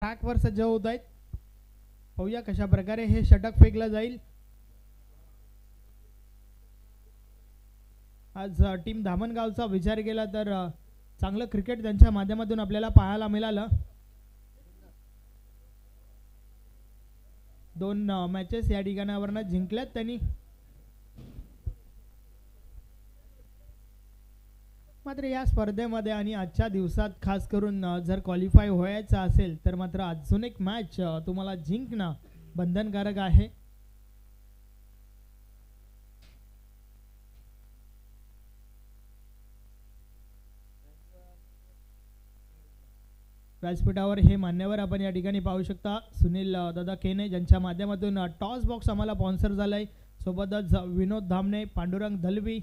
ट्रॅकवर सज्ज होत आहेत. पाहूया कशा प्रकारे हे षटक फेकलं जाईल. आज टीम धामणगावचा विचार केला तर चांगलं क्रिकेट त्यांच्या माध्यमातून आपल्याला पाहायला मिळालं. 2 मॅचेस या ठिकाणावरनं जिंकल्यात त्यांनी. मात्र या स्पर्धेमध्ये आणि आजच्या दिवसात खास करून जर क्वालिफाय व्हायचं असेल तर मात्र अजून एक मॅच तुम्हाला जिंकणं बंधनकारक आहे. व्यासपीठावर हे मान्यवर आपण या ठिकाणी पाहू शकता. सुनील दादा केने ज्यांच्या माध्यमातून टॉस बॉक्स आम्हाला स्पॉन्सर झालाय. सोबतच विनोद धामणे, पांडुरंग दलवी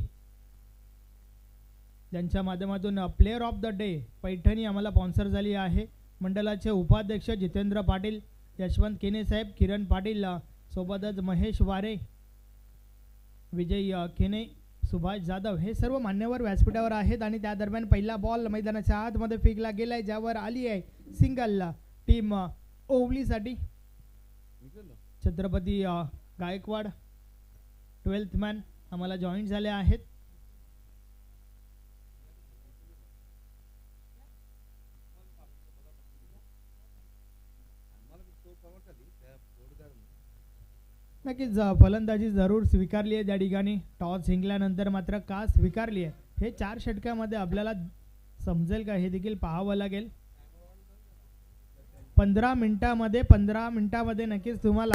ज्यांच्या माध्यमातून player of the day Paithani आम्हाला स्पॉन्सर झाली आहे. मंडळाचे उपाध्यक्ष जितेंद्र पाटील, यशवंत केने साहेब, किरण पाटील, सोबतच महेश वारे, विजय केने, सुभाष जाधव हे सर्व मान्यवर व्यासपीठावर आहेत. आणि त्या दरम्यान पहिला बॉल मैदानाच्या आतमध्ये फेकला गेलाय, ज्यावर आली आहे सिंगल टीम ओवलीसाठी. छत्रपती गायकवाड 12th मॅन आम्हाला जॉईन झाले आहेत. नक्कीच फलंदाजी जरूर स्वीकारली आहे त्या ठिकाणी. टॉस जिंकल्यानंतर मात्र का स्वीकारली आहे हे 4 षटकामध्ये आपल्याला समजेल का हे देखील पाहावं लागेल. 15 मिनिटामध्ये नक्कीच तुम्हाला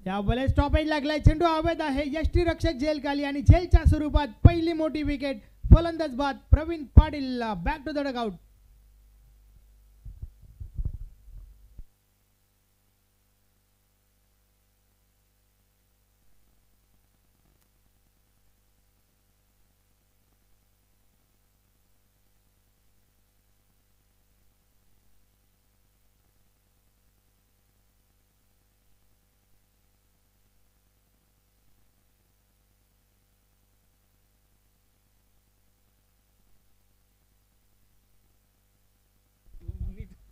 या बॉल स्टॉपेज लागलाय. चेंडू अवैध आहे. यष्टीरक्षक झेल खाली आणि झेलच्या स्वरूपात पहिली मोठी विकेट. फलंदाज बाद Praveen Patil back to the dugout.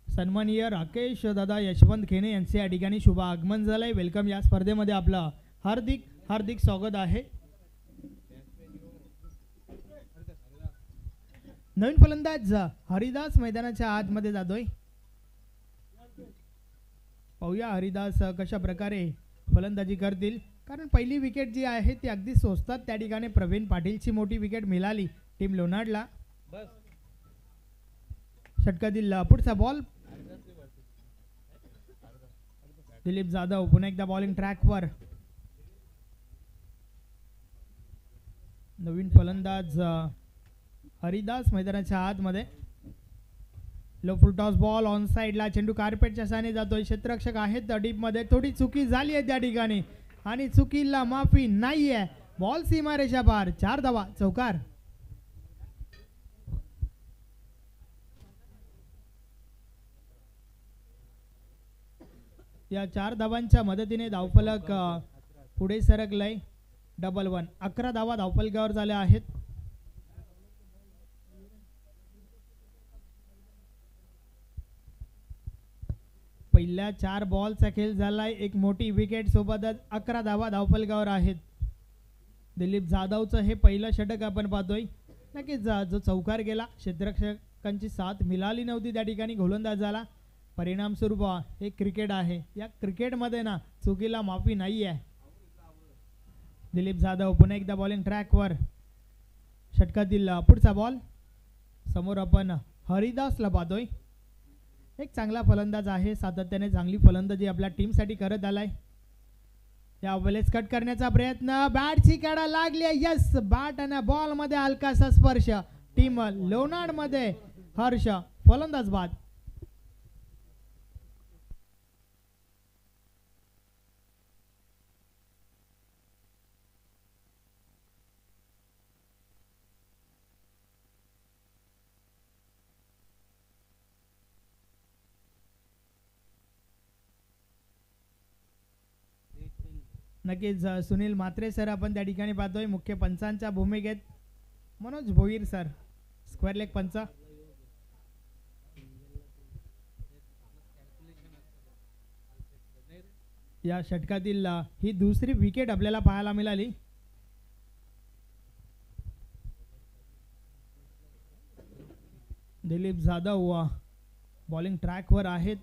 सन्माननीय राकेश दादा यशवंत खेने यांचे या ठिकाणी शुभ आगमन झालंय. वेलकम. या स्पर्धेमध्ये आपलं हार्दिक हार्दिक स्वागत आहे. नवीन फलंदाज हरिदास मैदानाच्या आतमध्ये जातोय. पाहूया हरिदास कशा प्रकारे फलंदाजी करतील, कारण पहिली विकेट जी आहे ती अगदी स्वस्तात त्या ठिकाणी प्रवीण पाटीलची मोठी विकेट मिळाली टीम लोणाडला. षटकातील पुढचा बॉल दिलीप जाधव पुन्हा एकदा बॉलिंग ट्रॅकवर. नवीन फलंदाज हरिदास मैदानाच्या आतमध्ये. Low full toss ball on साइडला. चेंडू कार्पेटच्या साने जातोय. क्षेत्ररक्षक आहेत डीप मध्ये. थोडी चुकी झाली आहे त्या ठिकाणी आणि चुकीला माफी नाहीये. बॉल सीमारेषा पार. 4 धावा चौकार. या 4 धावांच्या मदतीने धावफलक पुढे सरकलाय. 1-1. 11 धावा धावफलकावर झाल्या आहेत. पहिल्या 4 बॉलचा खेळ झालाय, एक मोठी विकेट सोबतच 11 धावा धावफलकावर आहेत. दिलीप जाधवचं हे पहिलं षटक आपण पाहतोय. नक्कीच जो चौकार गेला, क्षेत्ररक्षकांची साथ मिळाली नव्हती त्या ठिकाणी, गोलंदाज झाला. परिणाम स्वरूप हे क्रिकेट आहे, या क्रिकेटमध्ये ना चुकीला माफी नाही आहे. दिलीप जाधव पुन्हा एकदा बॉलिंग ट्रॅकवर. षटकातील पुढचा बॉल. समोर आपण हरिदासला पाहतोय. एक चांगला फलंदाज आहे, सातत्याने चांगली फलंदाजी आपल्या टीमसाठी करत आलाय. या वेळेस कट करण्याचा प्रयत्न, बॅटची कडा लागली. यस, बॅट आणि बॉल मध्ये हलकासा स्पर्श. टीम लोणाड मध्ये हर्ष फलंदाज बाद. नक्कीच सुनील म्हात्रे सर आपण त्या ठिकाणी पाहतोय. मुख्य पंचांच्या भूमिकेत Manoj Bhoir sir, square leg पंच. या षटकातील ही दुसरी विकेट आपल्याला पाहायला मिळाली. दिलीप जाधव बॉलिंग ट्रॅकवर आहेत.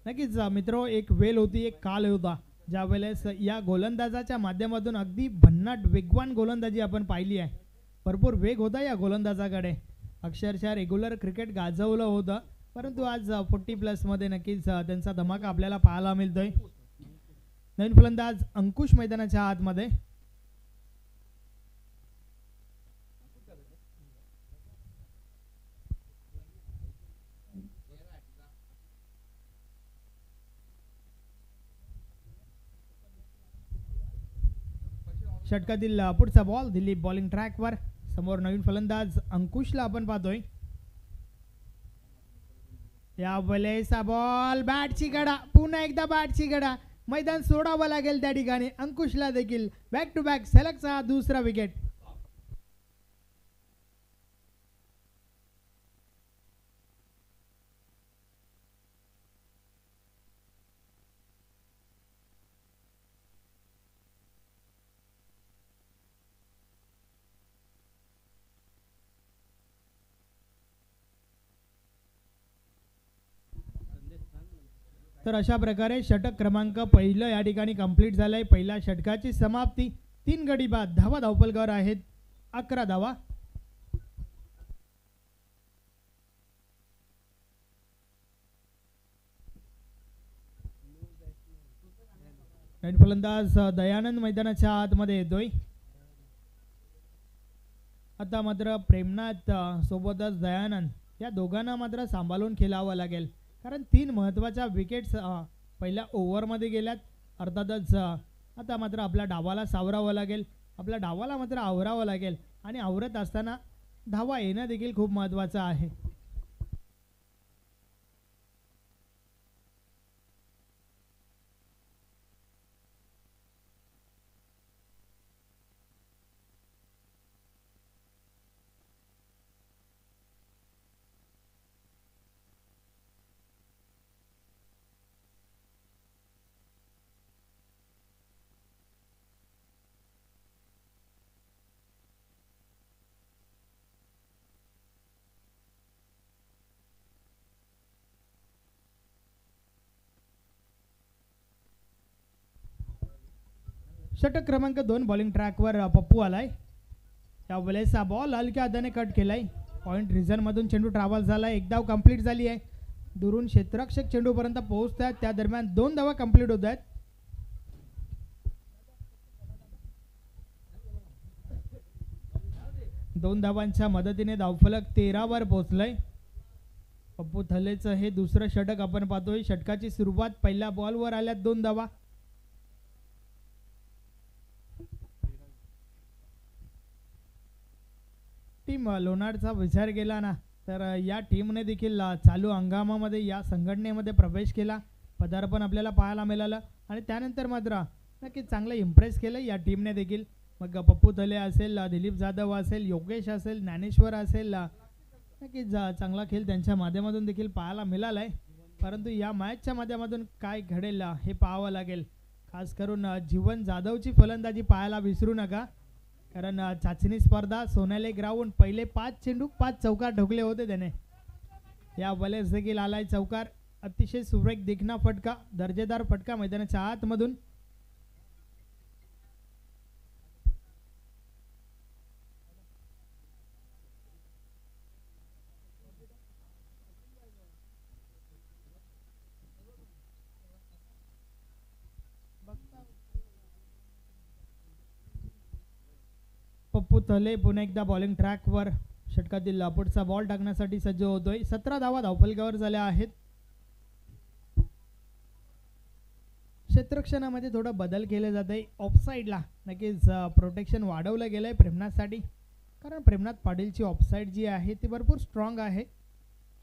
नक्कीच मित्रो, एक वेळ होती, एक काल होता ज्या वेळेस या गोलंदाजाच्या माध्यमातून अगदी भन्नाट वेगवान गोलंदाजी आपण पाहिली आहे. भरपूर वेग होता या गोलंदाजाकडे, अक्षरशः रेग्युलर क्रिकेट गाजवलं होतं. परंतु आज 40+ मध्ये नक्कीच त्यांचा धमाका आपल्याला पाहायला मिळतोय. नवीन फलंदाज अंकुश मैदानाच्या आतमध्ये. षटकातील पुढचा बॉल. दिलीप बॉलिंग ट्रॅकवर. समोर नवीन फलंदाज अंकुशला आपण पाहतोय. या वेळेस बॉल, बॅटची गडा, पुन्हा एकदा बॅटची गडा. मैदान सोडावं लागेल त्या ठिकाणी. अंकुशला देखील बॅक टू बॅक सलगचा दुसरा विकेट. तर अशा प्रकारे षटक क्रमांक पहिलं या ठिकाणी कंप्लीट झालंय. पहिल्या षटकाची समाप्ती. 3 गडी बाद, धावा धावफलकावर आहेत 11 धावा. नवीन फलंदाज दयानंद मैदानाच्या आतमध्ये येतोय. आता मात्र प्रेमनाथ सोबतच दयानंद या दोघांना मात्र सांभाळून खेळावं लागेल, कारण 3 महत्त्वाच्या विकेट्स पहिल्या ओव्हरमध्ये गेल्यात. अर्थातच आता मात्र आपल्या डावाला सावरावं लागेल, आपल्या डावाला मात्र आवरावं लागेल. आणि आवरत असताना धावा येणं देखील खूप महत्त्वाचं आहे. षटक क्रमांक 2 बॉलिंग ट्रॅकवर पप्पू आलाय. त्या वेळेस बॉल हलक्या हाताने कट केलाय. पॉइंट रिझन मधून चेंडू ट्रॅव्हल झालाय. 1 धाव कंप्लीट झाली आहे. दुरून क्षेत्ररक्षक चेंडूपर्यंत पोहोचतात, त्या दरम्यान 2 धावा कंप्लीट होत आहेत. दोन धावांच्या मदतीने धावफलक 13 वर पोहोचलंय. पप्पू थलेचं हे दुसरं षटक आपण पाहतोय. षटकाची सुरुवात पहिल्या बॉलवर आल्यात 2 धावा. टीम लोणारचा विचार केला ना तर या टीमने देखील चालू हंगामामध्ये या संघटनेमध्ये प्रवेश केला, पदार्पण आपल्याला पाहायला मिळालं. आणि त्यानंतर मात्र नक्कीच चांगलं इम्प्रेस केलं या टीमने देखील. मग पप्पू थले असेल, दिलीप जाधव असेल, योगेश असेल, ज्ञानेश्वर असेल, नक्कीच चांगला खेळ त्यांच्या माध्यमातून देखील पाहायला मिळालाय. परंतु या मॅचच्या माध्यमातून काय घडेल हे पाहावं लागेल. खास करून जीवन जाधवची फलंदाजी पाहायला विसरू नका, कारण चाचणी स्पर्धा सोनाली ग्राउंड पहिले 5 चेंडू 5 चौकार ठोकले होते त्याने. या वेळेस देखील आलाय चौकार. अतिशय सुरेख देखणा फटका, दर्जेदार फटका मैदानाच्या आतमधून. पप्पू थले पुन्हा एकदा बॉलिंग ट्रॅकवर षटकातील पुढचा बॉल टाकण्यासाठी सज्ज होतोय. 17 धावा धावफलकावर झाल्या आहेत. क्षेत्ररक्षणामध्ये थोडा बदल केले जाते. ऑफसाईडला नक्कीच प्रोटेक्शन वाढवलं गेलंय प्रेमनाथसाठी, कारण प्रेमनाथ पाटीलची ऑफसाईड जी आहे ती भरपूर स्ट्रॉंग आहे.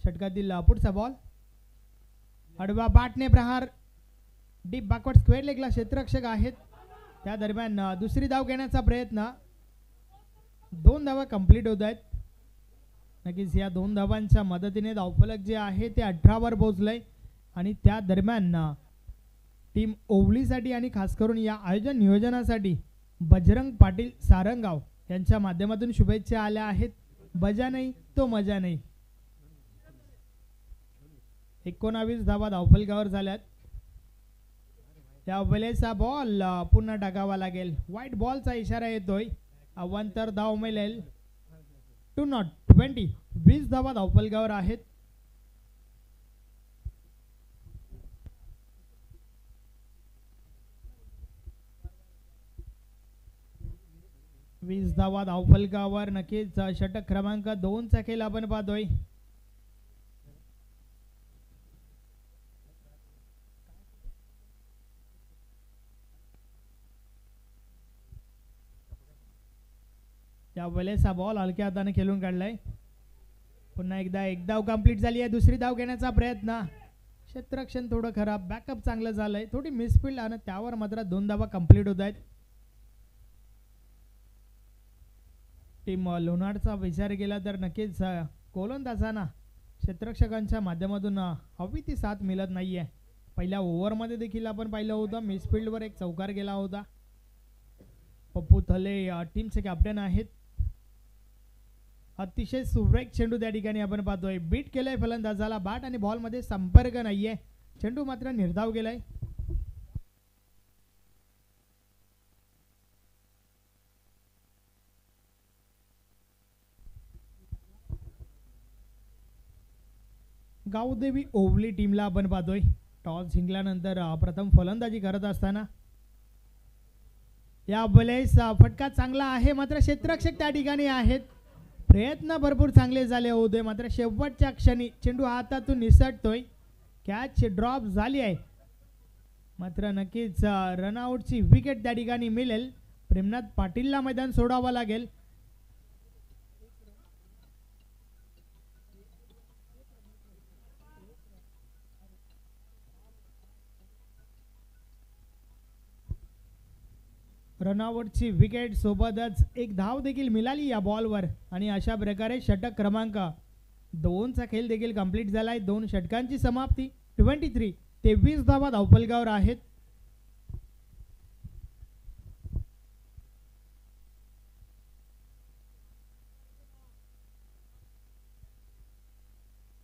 षटकातील पुढचा बॉल आडवा बॅटने प्रहार, डीप बॅकवर्ड स्क्वेअर लेगला क्षेत्ररक्षक आहेत. त्या दरम्यान दुसरी धाव घेण्याचा प्रयत्न. 2 धावा कंप्लीट होत आहेत. नक्कीच या 2 धावांच्या मदतीने धावफलक जे आहे ते 18 वर पोहोचलंय. आणि त्या दरम्यान टीम ओवलीसाठी आणि खास करून या आयोजन नियोजनासाठी बजरंग पाटील सारंगाव यांच्या माध्यमातून शुभेच्छा आल्या आहेत. बजा नाही तो मजा नाही. 19 धावा धावफलकावर झाल्यात. या वेळेचा बॉल पुन्हा टाकावा लागेल. व्हाईट बॉलचा इशारा येतोय. अवांतर धाव मिळेल. 20 धावा धावफलकावर आहेत. 20 धावा धावफलकावर. नक्कीच षटक क्रमांक 2 चा खेळ आपण पाहतोय. त्या वेळेचा बॉल हलक्या हाताने खेळून काढलाय. पुन्हा एकदा एक धाव कंप्लीट झाली आहे. दुसरी धाव घेण्याचा प्रयत्न. क्षेत्ररक्षण थोडं खराब, बॅकअप चांगलं झालंय, थोडी मिसफील्ड आणि त्यावर मात्र 2 धावा कंप्लीट होत आहेत. टीम लोणारचा विचार केला तर नक्कीच गोलंदाजांना क्षेत्ररक्षकांच्या माध्यमातून हवी ती साथ मिळत नाहीये. पहिल्या ओव्हरमध्ये देखील आपण पाहिलं होतं मिसफील्डवर एक चौकार गेला होता. पप्पू थले टीमचे कॅप्टन आहेत. अतिशय सुरेख चेंडू त्या ठिकाणी आपण पाहतोय. बीट केलंय फलंदाजाला. बॅट आणि बॉल मध्ये संपर्क नाहीये. चेंडू मात्र निर्धाव गेलाय. गावदेवी ओवली टीमला आपण पाहतोय. टॉस जिंकल्यानंतर प्रथम फलंदाजी करत असताना या वेळेस फटका चांगला आहे, मात्र क्षेत्ररक्षक त्या ठिकाणी आहेत. प्रयत्न भरपूर चांगले झाले होते, मात्र शेवटच्या क्षणी चेंडू हातातून निसटतोय. कॅच ड्रॉप झाली आहे, मात्र नक्कीच रनआउटची विकेट त्या ठिकाणी मिळेल. प्रेमनाथ पाटीलला मैदान सोडावं लागेल. रनआउटची विकेट सोबतच एक धाव देखील मिळाली या बॉलवर. आणि अशा प्रकारे षटक क्रमांक 2 चा खेळ देखील कंप्लीट झालाय. 2 षटकांची समाप्ती. 23 धावा धावफलकावर आहेत.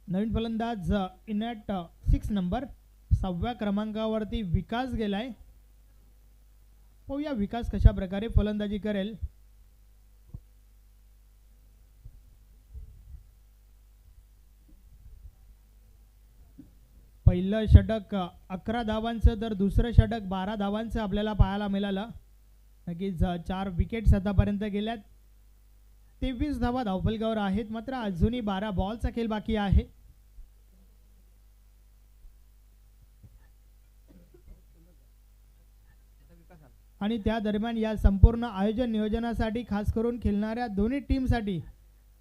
नवीन फलंदाज इन ॲट 6 नंबर 6व्या क्रमांकावरती विकास गेलाय. पाहूया विकास कशा प्रकारे फलंदाजी करेल. पहिलं षटक 11 धावांचं तर दुसरं षटक 12 धावांचं आपल्याला पाहायला मिळालं. नक्कीच 4 विकेट्स आतापर्यंत गेल्यात. 23 धावा धावफलकावर आहेत, मात्र अजूनही 12 बॉलचा खेळ बाकी आहे. आणि त्या दरम्यान या संपूर्ण आयोजन नियोजनासाठी खास करून खेळणाऱ्या दोन्ही टीमसाठी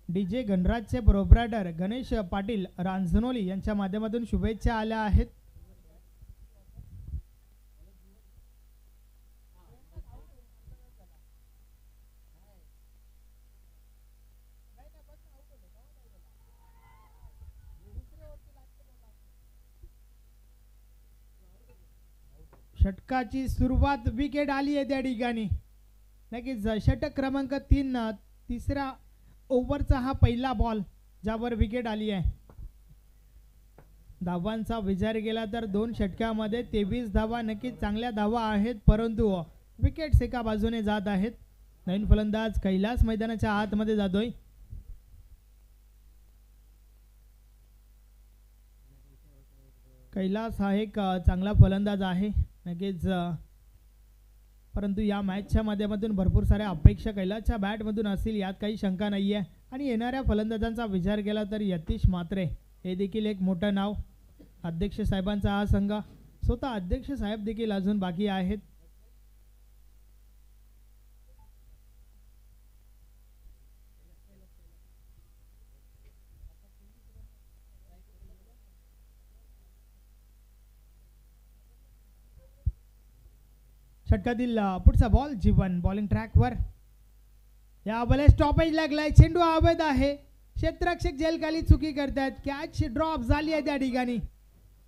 डीजे गणराजचे प्रोप्रायटर गणेश पाटील रांजनोली यांच्या माध्यमातून शुभेच्छा आल्या आहेत. षटकाची सुरुवात, विकेट आली आहे त्या ठिकाणी. नक्कीच षटक क्रमांक 3 तिसऱ्या ओव्हरचा हा पहिला बॉल ज्यावर विकेट आली आहे. धावांचा विचार केला तर 2 षटकामध्ये 23 धावा, नक्कीच चांगल्या धावा आहेत, परंतु विकेट्स एका बाजूने जात आहेत. नवीन फलंदाज कैलास मैदानाच्या आतमध्ये जातोय. कैलास हा एक चांगला फलंदाज आहे नक्कीच, परंतु या मॅचच्या माध्यमातून भरपूर साऱ्या अपेक्षा कैलासच्या बॅटमधून असतील यात काही शंका नाही आहे. आणि येणाऱ्या फलंदाजांचा विचार केला तर यतीश म्हात्रे हे देखील एक मोठं नाव. अध्यक्ष साहेबांचा हा संघ, स्वतः अध्यक्ष साहेब देखील अजून बाकी आहेत. षटकातील पुढचा बॉल जीवन बॉलिंग ट्रॅकवर. या बॉले स्टॉपेज लागलाय, चेंडू अवैध आहे, क्षेत्ररक्षक जेलखाली चुकी करतात, कॅच ड्रॉप झाली आहे त्या ठिकाणी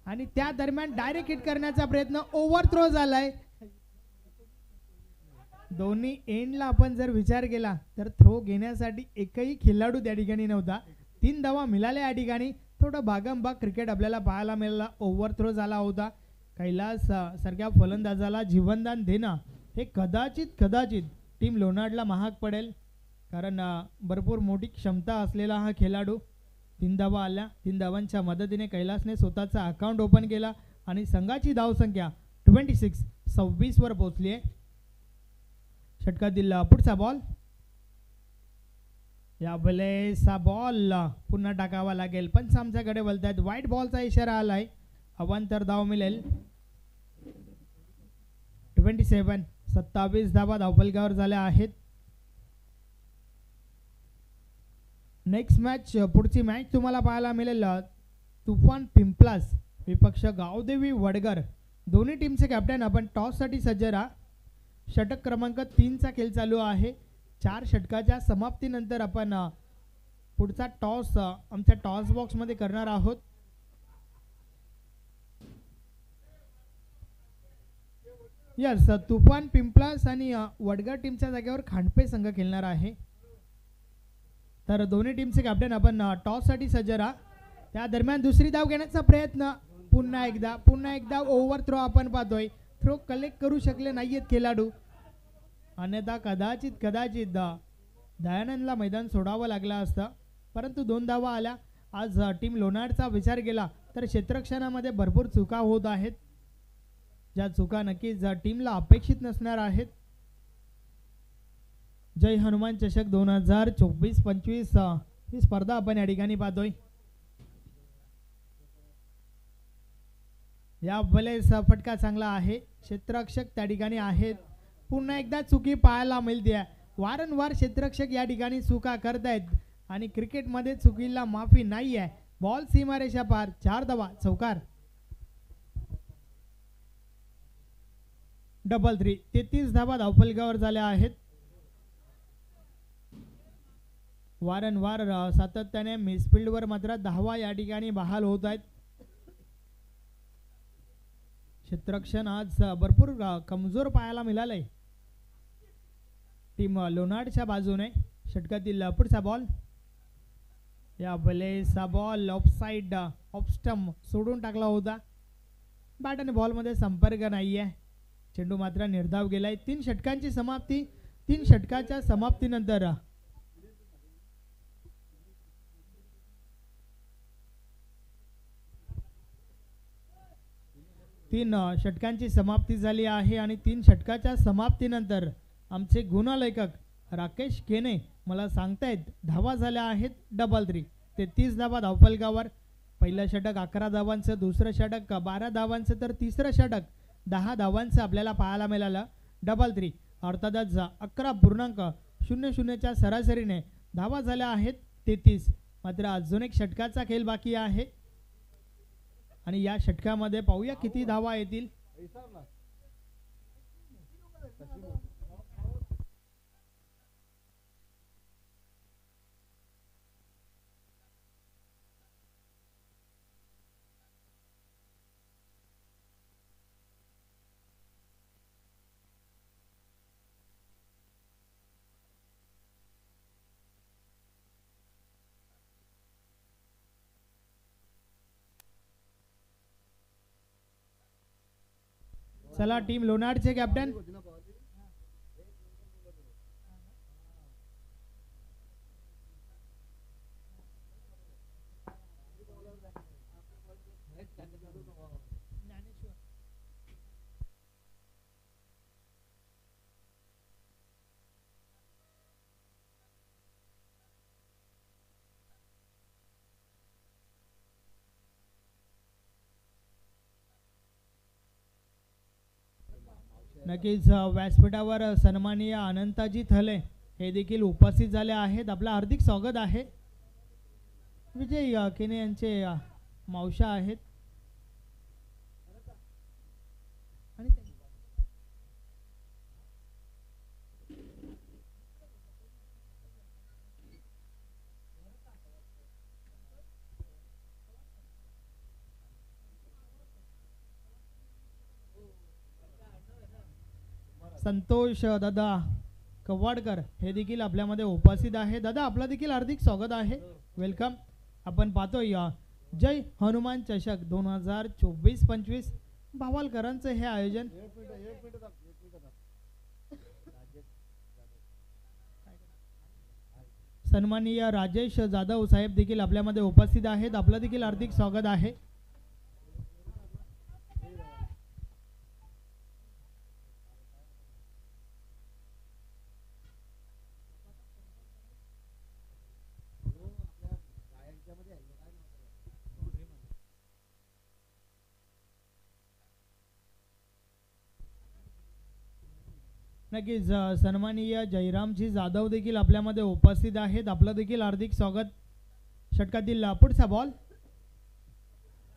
आणि त्या दरम्यान डायरेक्ट हिट करण्याचा प्रयत्न, ओव्हर थ्रो झालाय. दोन्ही एंडला आपण जर विचार केला तर थ्रो घेण्यासाठी एकही खेळाडू त्या ठिकाणी नव्हता. 3 धावा मिळाल्या या ठिकाणी. थोडं भागमभाग क्रिकेट आपल्याला पाहायला मिळाला. ओव्हर थ्रो झाला होता. कैलास सारख्या फलंदाजाला जीवनदान देणं हे कदाचित टीम लोणारला महाग पडेल, कारण भरपूर मोठी क्षमता असलेला हा खेळाडू. 3 धावा आल्या. 3 धावांच्या मदतीने कैलासने स्वतःचा अकाउंट ओपन केला आणि संघाची धावसंख्या 26 वर पोहोचली आहे. षटकातील पुढचा बॉल, या बॉलेचा बॉल पुन्हा टाकावा लागेल, पण आमच्याकडे बोलतात व्हाईट बॉलचा इशारा आलाय. अवांतर धाव मिळेल. 27 धावा धावफलकावर झाल्या आहेत. नेक्स्ट मॅच, पुढची मॅच तुम्हाला पाहायला मिळेल तुफान पिंपलास विपक्ष गावदेवी वडगर. दोन्ही टीमचे कॅप्टन आपण टॉससाठी सज्ज राहा. षटक क्रमांक 3 चा खेळ चालू आहे. 4 षटकाच्या समाप्तीनंतर आपण पुढचा टॉस आमच्या टॉस बॉक्समध्ये करणार आहोत. यस, तुफान पिंपलास आणि वडगर टीमच्या जागेवर खांडपे संघ खेळणार आहे. तर दोन्ही टीमचे कॅप्टन आपण टॉससाठी सज्ज राहा. त्या दरम्यान दुसरी धाव घेण्याचा प्रयत्न, पुन्हा एकदा ओव्हर थ्रो आपण पाहतोय. थ्रो कलेक्ट करू शकले नाहीयेत खेळाडू, अन्यथा कदाचित दयानंदला मैदान सोडावं लागलं असतं, परंतु 2 धावा आल्या. आज टीम लोणारचा विचार केला तर क्षेत्ररक्षणामध्ये भरपूर चुका होत आहेत, ज्या चुका नक्कीच टीमला अपेक्षित नसणार आहेत. जय हनुमान चषक 2024-25 ही स्पर्धा आपण या ठिकाणी पाहतोय. या बॉलेचा फटका चांगला आहे, क्षेत्ररक्षक त्या ठिकाणी आहेत. पुन्हा एकदा चुकी पाहायला मिळते. वारंवार क्षेत्ररक्षक या ठिकाणी चुका करतायत आणि क्रिकेटमध्ये चुकीला माफी नाही आहे. बॉल सीमारेषा पार, 4 धावा, चौकार. डबल 3, 33 धावा धावफलकावर झाल्या आहेत. वारंवार सातत्याने मिसफिल्डवर मात्र धावा या ठिकाणी बहाल होत आहेत. क्षेत्ररक्षण आज भरपूर कमजोर पाहायला मिळालंय टीम लोणारच्या बाजूने. षटकातील पुढचा बॉल, या बॉलेचा बॉल ऑफसाइड, ऑफ स्टंप सोडून टाकला होता. बॅट आणि बॉलमध्ये संपर्क नाही आहे, चेंडू मात्र निर्धाव गेलाय. 3 षटकांची समाप्ती. 3 षटकाच्या समाप्तीनंतर तीन षटकांची समाप्ती झाली आहे आणि 3 षटकाच्या समाप्तीनंतर आमचे गुणलेखक राकेश केने मला सांगतायत धावा झाल्या आहेत डबल 3. 33 धावा धावफलकावर. पहिलं षटक 11 धावांचं, दुसरं षटक 12 धावांचं, तर तिसरं षटक 10 धावांचं आपल्याला पाहायला मिळालं. डबल 3 अर्थातच 11.00च्या सरासरीने धावा झाल्या आहेत 33. मात्र अजून एक षटकाचा खेळ बाकी आहे आणि या षटकामध्ये पाहूया किती धावा येतील. चला टीम लोणारचे कॅप्टन नक्कीच व्यासपीठावर सन्माननीय अनंताजी थले हे देखील उपस्थित झाले आहेत. आपलं हार्दिक स्वागत आहे. विजय केने यांचे मावशा आहेत आणि संतोष दादा कवाडकर हे देखील आपल्यामध्ये उपस्थित आहे. दादा आपला देखील हार्दिक स्वागत आहे. वेलकम. आपण पाहतोय जय हनुमान चषक 2024-25 भावालकरांचं हे आयोजन. सन्माननीय राजेश जाधव साहेब देखील आपल्यामध्ये उपस्थित आहेत. आपलं देखील हार्दिक स्वागत आहे. नक्कीच सन्माननीय जयरामजी जाधव देखील आपल्यामध्ये उपस्थित आहेत. आपलं देखील हार्दिक स्वागत. षटकातील पुढचा बॉल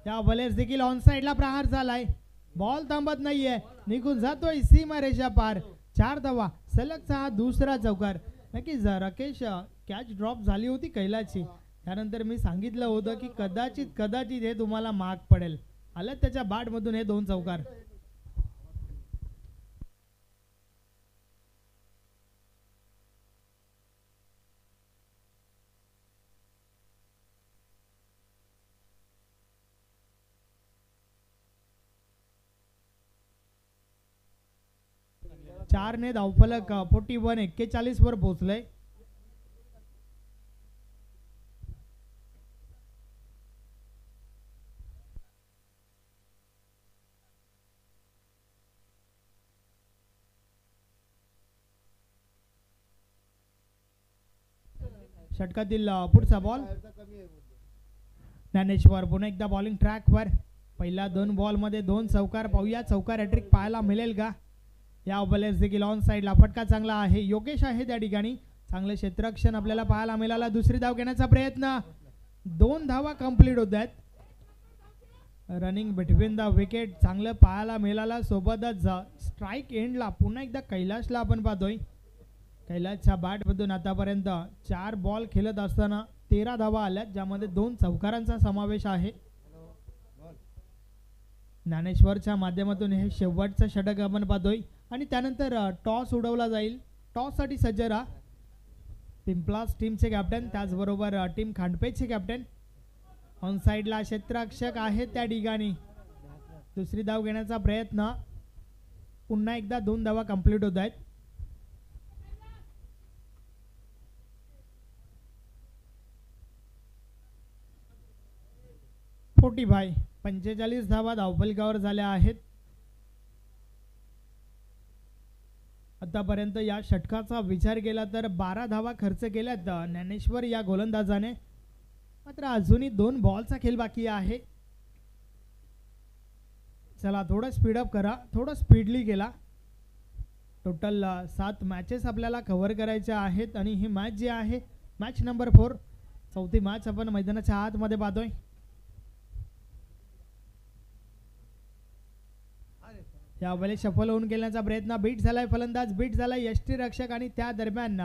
त्या बॉलर्स देखील ऑन साइडला प्रहार झालाय. बॉल थांबत नाहीये, निघून जातोय सीमारेषा पार. 4 धावा सलगचा हा दुसरा चौकार. नक्कीच राकेश कॅच ड्रॉप झाली होती कैलाची. त्यानंतर मी सांगितलं होतं की कदाचित हे तुम्हाला माग पडेल. आलं त्याच्या बॅटमधून हे 2 चौकार. चार ने धावफलक 41 वर पोहोचलंय. षटकातील पुढचा बॉल ज्ञानेश्वर पुन्हा एकदा बॉलिंग ट्रॅकवर. पहिल्या 2 बॉल मध्ये 2 चौकार. पाहूया चौकार हॅट्रिक पाहायला मिळेल का. या बॉलर्स देखील ऑन साइडला. फटका चांगला आहे. योगेश आहे त्या ठिकाणी. चांगलं क्षेत्ररक्षण आपल्याला पाहायला मिळाला. दुसरी धाव घेण्याचा प्रयत्न. 2 धावा कंप्लीट होत आहेत. रनिंग बिटवीन द विकेट चांगलं पाहायला मिळाला. सोबतच स्ट्राईक एंडला पुन्हा एकदा कैलाशला आपण पाहतोय. कैलाशच्या बॅटमधून आतापर्यंत 4 बॉल खेळत असताना 13 धावा आल्यात, ज्यामध्ये 2 चौकारांचा समावेश आहे. ज्ञानेश्वरच्या माध्यमातून हे शेवटचं षटक आपण पाहतोय आणि त्यानंतर टॉस उडवला जाईल. टॉस साठी सज्ज राहा. पिंपलास टीमचे कॅप्टन, त्याचबरोबर टीम खांडपेचे कॅप्टन. ऑन साइडला क्षेत्ररक्षक आहेत त्या ठिकाणी. दुसरी धाव घेण्याचा प्रयत्न. पुन्हा एकदा 2 धावा कंप्लीट होत आहेत. भाई 45 धावा धावफलकावर झाल्या आहेत. आतापर्यंत या षटकाचा विचार केला तर 12 धावा खर्च केल्यात ज्ञानेश्वर या गोलंदाजाने. मात्र अजूनही 2 बॉलचा खेळ बाकी आहे. चला थोडं स्पीडअप करा, थोडं स्पीडली गेला. टोटल 7 मॅचेस आपल्याला कव्हर करायच्या आहेत आणि ही मॅच जी आहे मॅच नंबर 4, चौथी मॅच आपण मैदानाच्या आतमध्ये पाहतोय. या वेळी सफल होऊन गेल्याचा प्रयत्न. बीट झालाय फलंदाज, बीट झालाय यष्टीरक्षक आणि त्या दरम्यान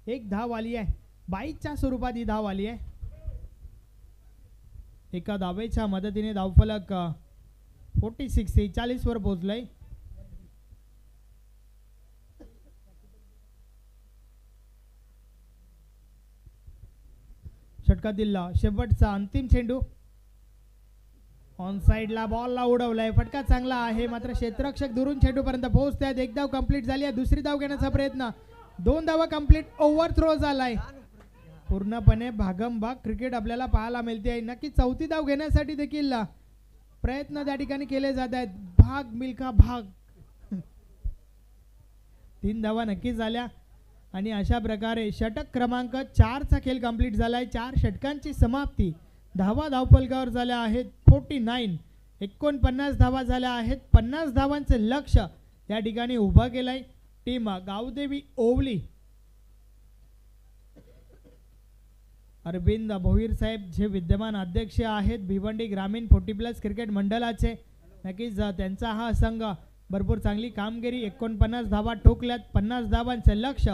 1 धाव आली आहे. 22च्या स्वरूपात ही धाव आली आहे. एका धावेच्या मदतीने धावफलक 46 वर पोहोचलंय. षटकातील शेवटचा अंतिम चेंडू ऑन साइडला बॉलला उडवलाय, फटका चांगला आहे, मात्र क्षेत्ररक्षक दुरून चेंडूपर्यंत पोहोचतात. एक धाव कंप्लीट झाली आहे. दुसरी धाव घेण्याचा प्रयत्न, 2 धावा कंप्लीट. ओव्हर थ्रो झालाय. पूर्णपणे भागमभाग क्रिकेट आपल्याला पाहायला मिळते आहे. नक्की चौथी धाव घेण्यासाठी देखील प्रयत्न त्या ठिकाणी केले जात आहेत. भाग मिल्खा भाग. 3 धावा नक्की झाल्या आणि अशा प्रकारे षटक क्रमांक 4 चा खेळ कंप्लीट झालाय. 4 षटकांची समाप्ती. धावा धावफलकावर झाल्या आहेत 49. 49 धावा झाल्या आहेत. 50 धावांचे लक्ष या ठिकाणी उभा केलंय टीम गावदेवी ओवली. अरविंद भोईर साहेब जे विद्यमान अध्यक्ष आहेत भिवंडी ग्रामीण 40+ क्रिकेट मंडळाचे, नक्कीच त्यांचा हा संघ भरपूर चांगली कामगिरी. 49 धावा ठोकल्यात. 50 धावांचे लक्ष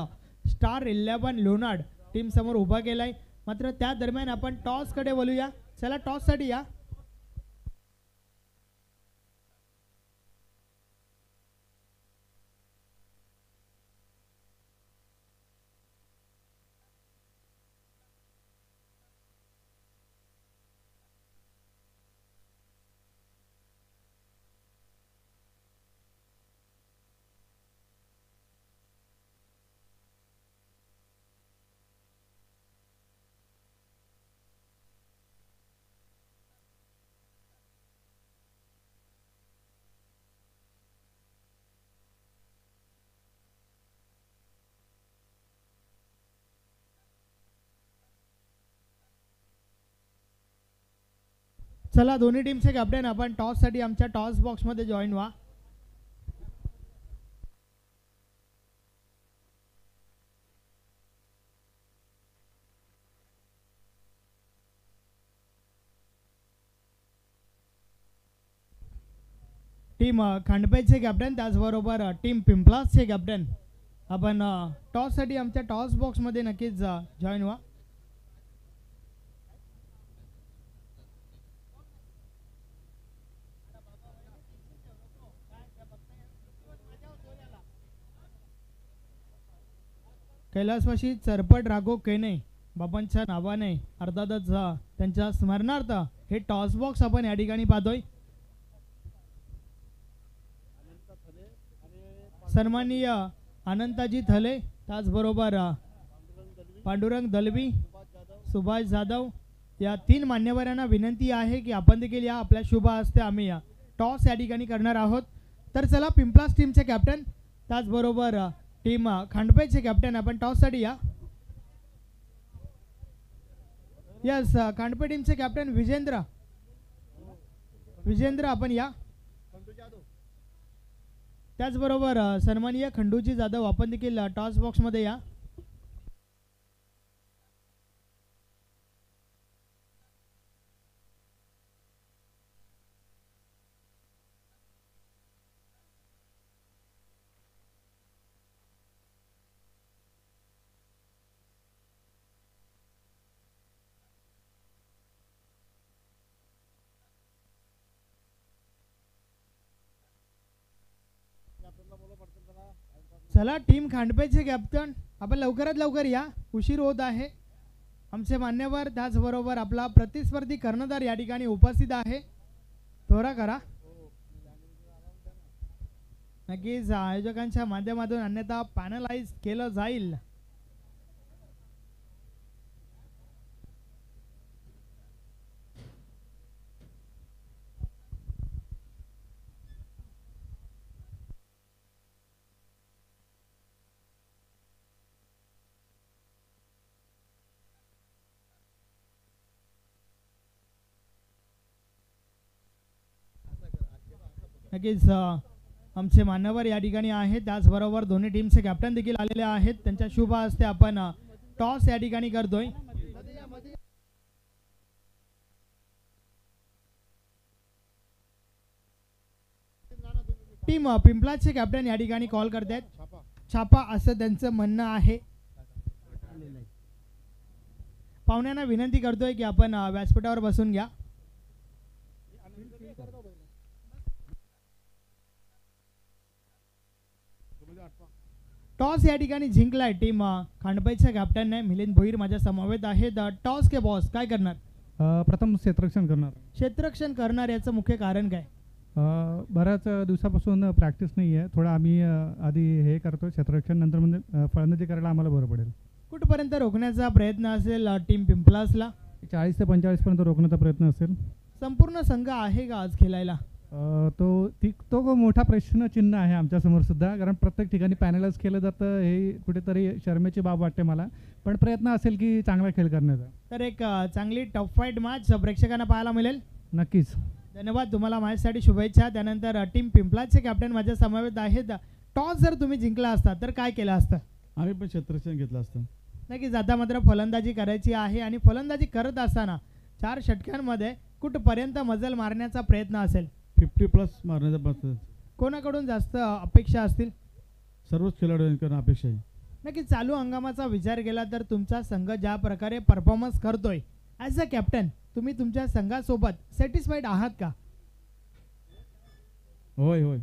स्टार 11 लोणार्ड टीम समोर उभा केलाय. मात्र त्या दरम्यान आपण टॉस कडे वळूया. चला टॉस साठी या. चला दोन्ही टीमचे कॅप्टन आपण टॉस साठी आमच्या टॉस बॉक्स मध्ये जॉईन व्हा. टीम खांडपेचे कॅप्टन त्याचबरोबर टीम पिंपलासचे कॅप्टन आपण टॉस साठी आमच्या टॉस बॉक्स मध्ये नक्कीच जॉईन व्हा. कैलासवासी चरपट राघव केने बाबांच्या नावाने अर्थातच त्यांच्या स्मरणार्थ हे टॉस बॉक्स आपण या ठिकाणी पाहतोय. सन्माननीय अनंताजी थले त्याचबरोबर पांडुरंग दलवी, सुभाष जाधव या 3 मान्यवरांना विनंती आहे की आपण देखील या आपल्या शुभ हस्ते आम्ही टॉस या ठिकाणी करणार आहोत. तर चला पिंपलास टीमचे कॅप्टन त्याचबरोबर टीम खांडपेचे कॅप्टन आपण टॉस साठी या. यस खांडपे टीमचे कॅप्टन विजेंद्र आपण या. त्याचबरोबर सन्माननीय खंडूजी जाधव आपण देखील टॉस बॉक्स मध्ये या. चला टीम खांडपेचे कॅप्टन आपण लवकरात लवकर या, उशीर होत आहे. आमचे मान्यवर त्याचबरोबर आपला प्रतिस्पर्धी कर्णधार या ठिकाणी उपस्थित आहे. त्वरा करा. नक्कीच आयोजकांच्या माध्यमातून अन्यथा पॅनलाइज केलं जाईल. नक्कीच आमचे मान्यवर या ठिकाणी आहेत. त्याचबरोबर दोन्ही टीमचे कॅप्टन देखील आलेले आहेत. त्यांच्या शुभ हस्ते आपण टॉस या ठिकाणी करतोय. टीम पिंपलाचे कॅप्टन या ठिकाणी कॉल करतात. छापा असं त्यांचं म्हणणं आहे. पाहुण्यांना विनंती करतोय की आपण व्यासपीठावर बसून घ्या. टॉस या ठिकाणी जिंकलाय टीम खांडपेच्या कॅप्टनने. मिलिंद भोईर माझ्या समवेत आहेत. टॉस के बॉस काय करणार? प्रथम क्षेत्ररक्षण करणार. क्षेत्ररक्षण करणार याचं मुख्य कारण काय? बऱ्याच दिवसापासून प्रॅक्टिस नाही आहे. थोडं आम्ही आधी हे करतो क्षेत्ररक्षण, नंतर म्हणजे फलंदाजी करायला आम्हाला बरं पडेल. कुठपर्यंत रोखण्याचा प्रयत्न असेल टीम पिंपलासला? 40 ते 45 पर्यंत रोखण्याचा प्रयत्न असेल. संपूर्ण संघ आहे का आज खेळायला? तो मोठा प्रश्नचिन्ह आहे आमच्यासमोर सुद्धा, कारण प्रत्येक ठिकाणी पॅनलाइज केलं जातं. हे कुठेतरी शर्मेची बाब वाटते मला, पण प्रयत्न असेल की चांगला खेळ करण्याचा. तर एक चांगली टफ फाईट मॅच प्रेक्षकांना पाहायला मिळेल. नक्कीच. धन्यवाद. तुम्हाला माझ्यासाठी शुभेच्छा. त्यानंतर टीम पिंपलाचे कॅप्टन माझ्या समवेत आहेत. टॉस जर तुम्ही जिंकला असता तर काय केलं असतं? आम्ही पण क्षेत्ररक्षण घेतलं असतं. नक्कीच. आता मात्र फलंदाजी करायची आहे आणि फलंदाजी करत असताना 4 षटकांमध्ये कुठपर्यंत मजल मारण्याचा प्रयत्न असेल? 50+ मारण्याचा प्रयत्न. कोणाकडून जास्त अपेक्षा असतील? सर्वच खेळाडूंकडून अपेक्षा आहे. नक्कीच. चालू हंगामाचा विचार केला तर तुमचा संघ ज्या प्रकारे परफॉर्मन्स करतोय, ॲज अ कॅप्टन तुम्ही तुमच्या संघासोबत सॅटिस्फाईड आहात का? होय होय.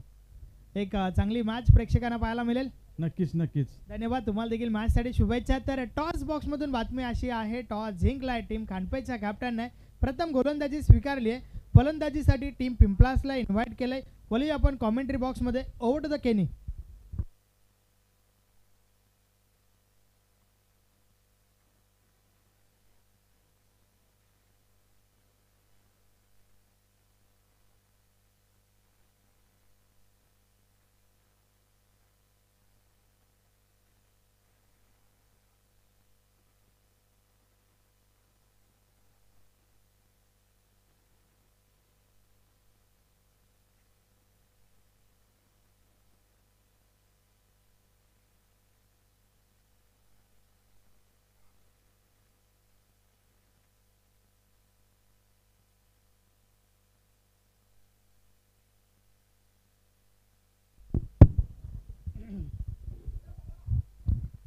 एक चांगली मॅच प्रेक्षकांना पाहायला मिळेल. नक्कीच नक्कीच. धन्यवाद. तुम्हाला देखील मॅचसाठी शुभेच्छा. तर टॉस बॉक्समधून बातमी अशी आहे, टॉस जिंकलाय टीम खांडपेच्या कॅप्टनने. प्रथम गोलंदाजी स्वीकारली आहे. फलंदाजीसाठी टीम पिंपलासला इन्व्हाइट केलंय. बोलूया आपण कॉमेंट्री बॉक्समध्ये. ओव्हर टू द केनी.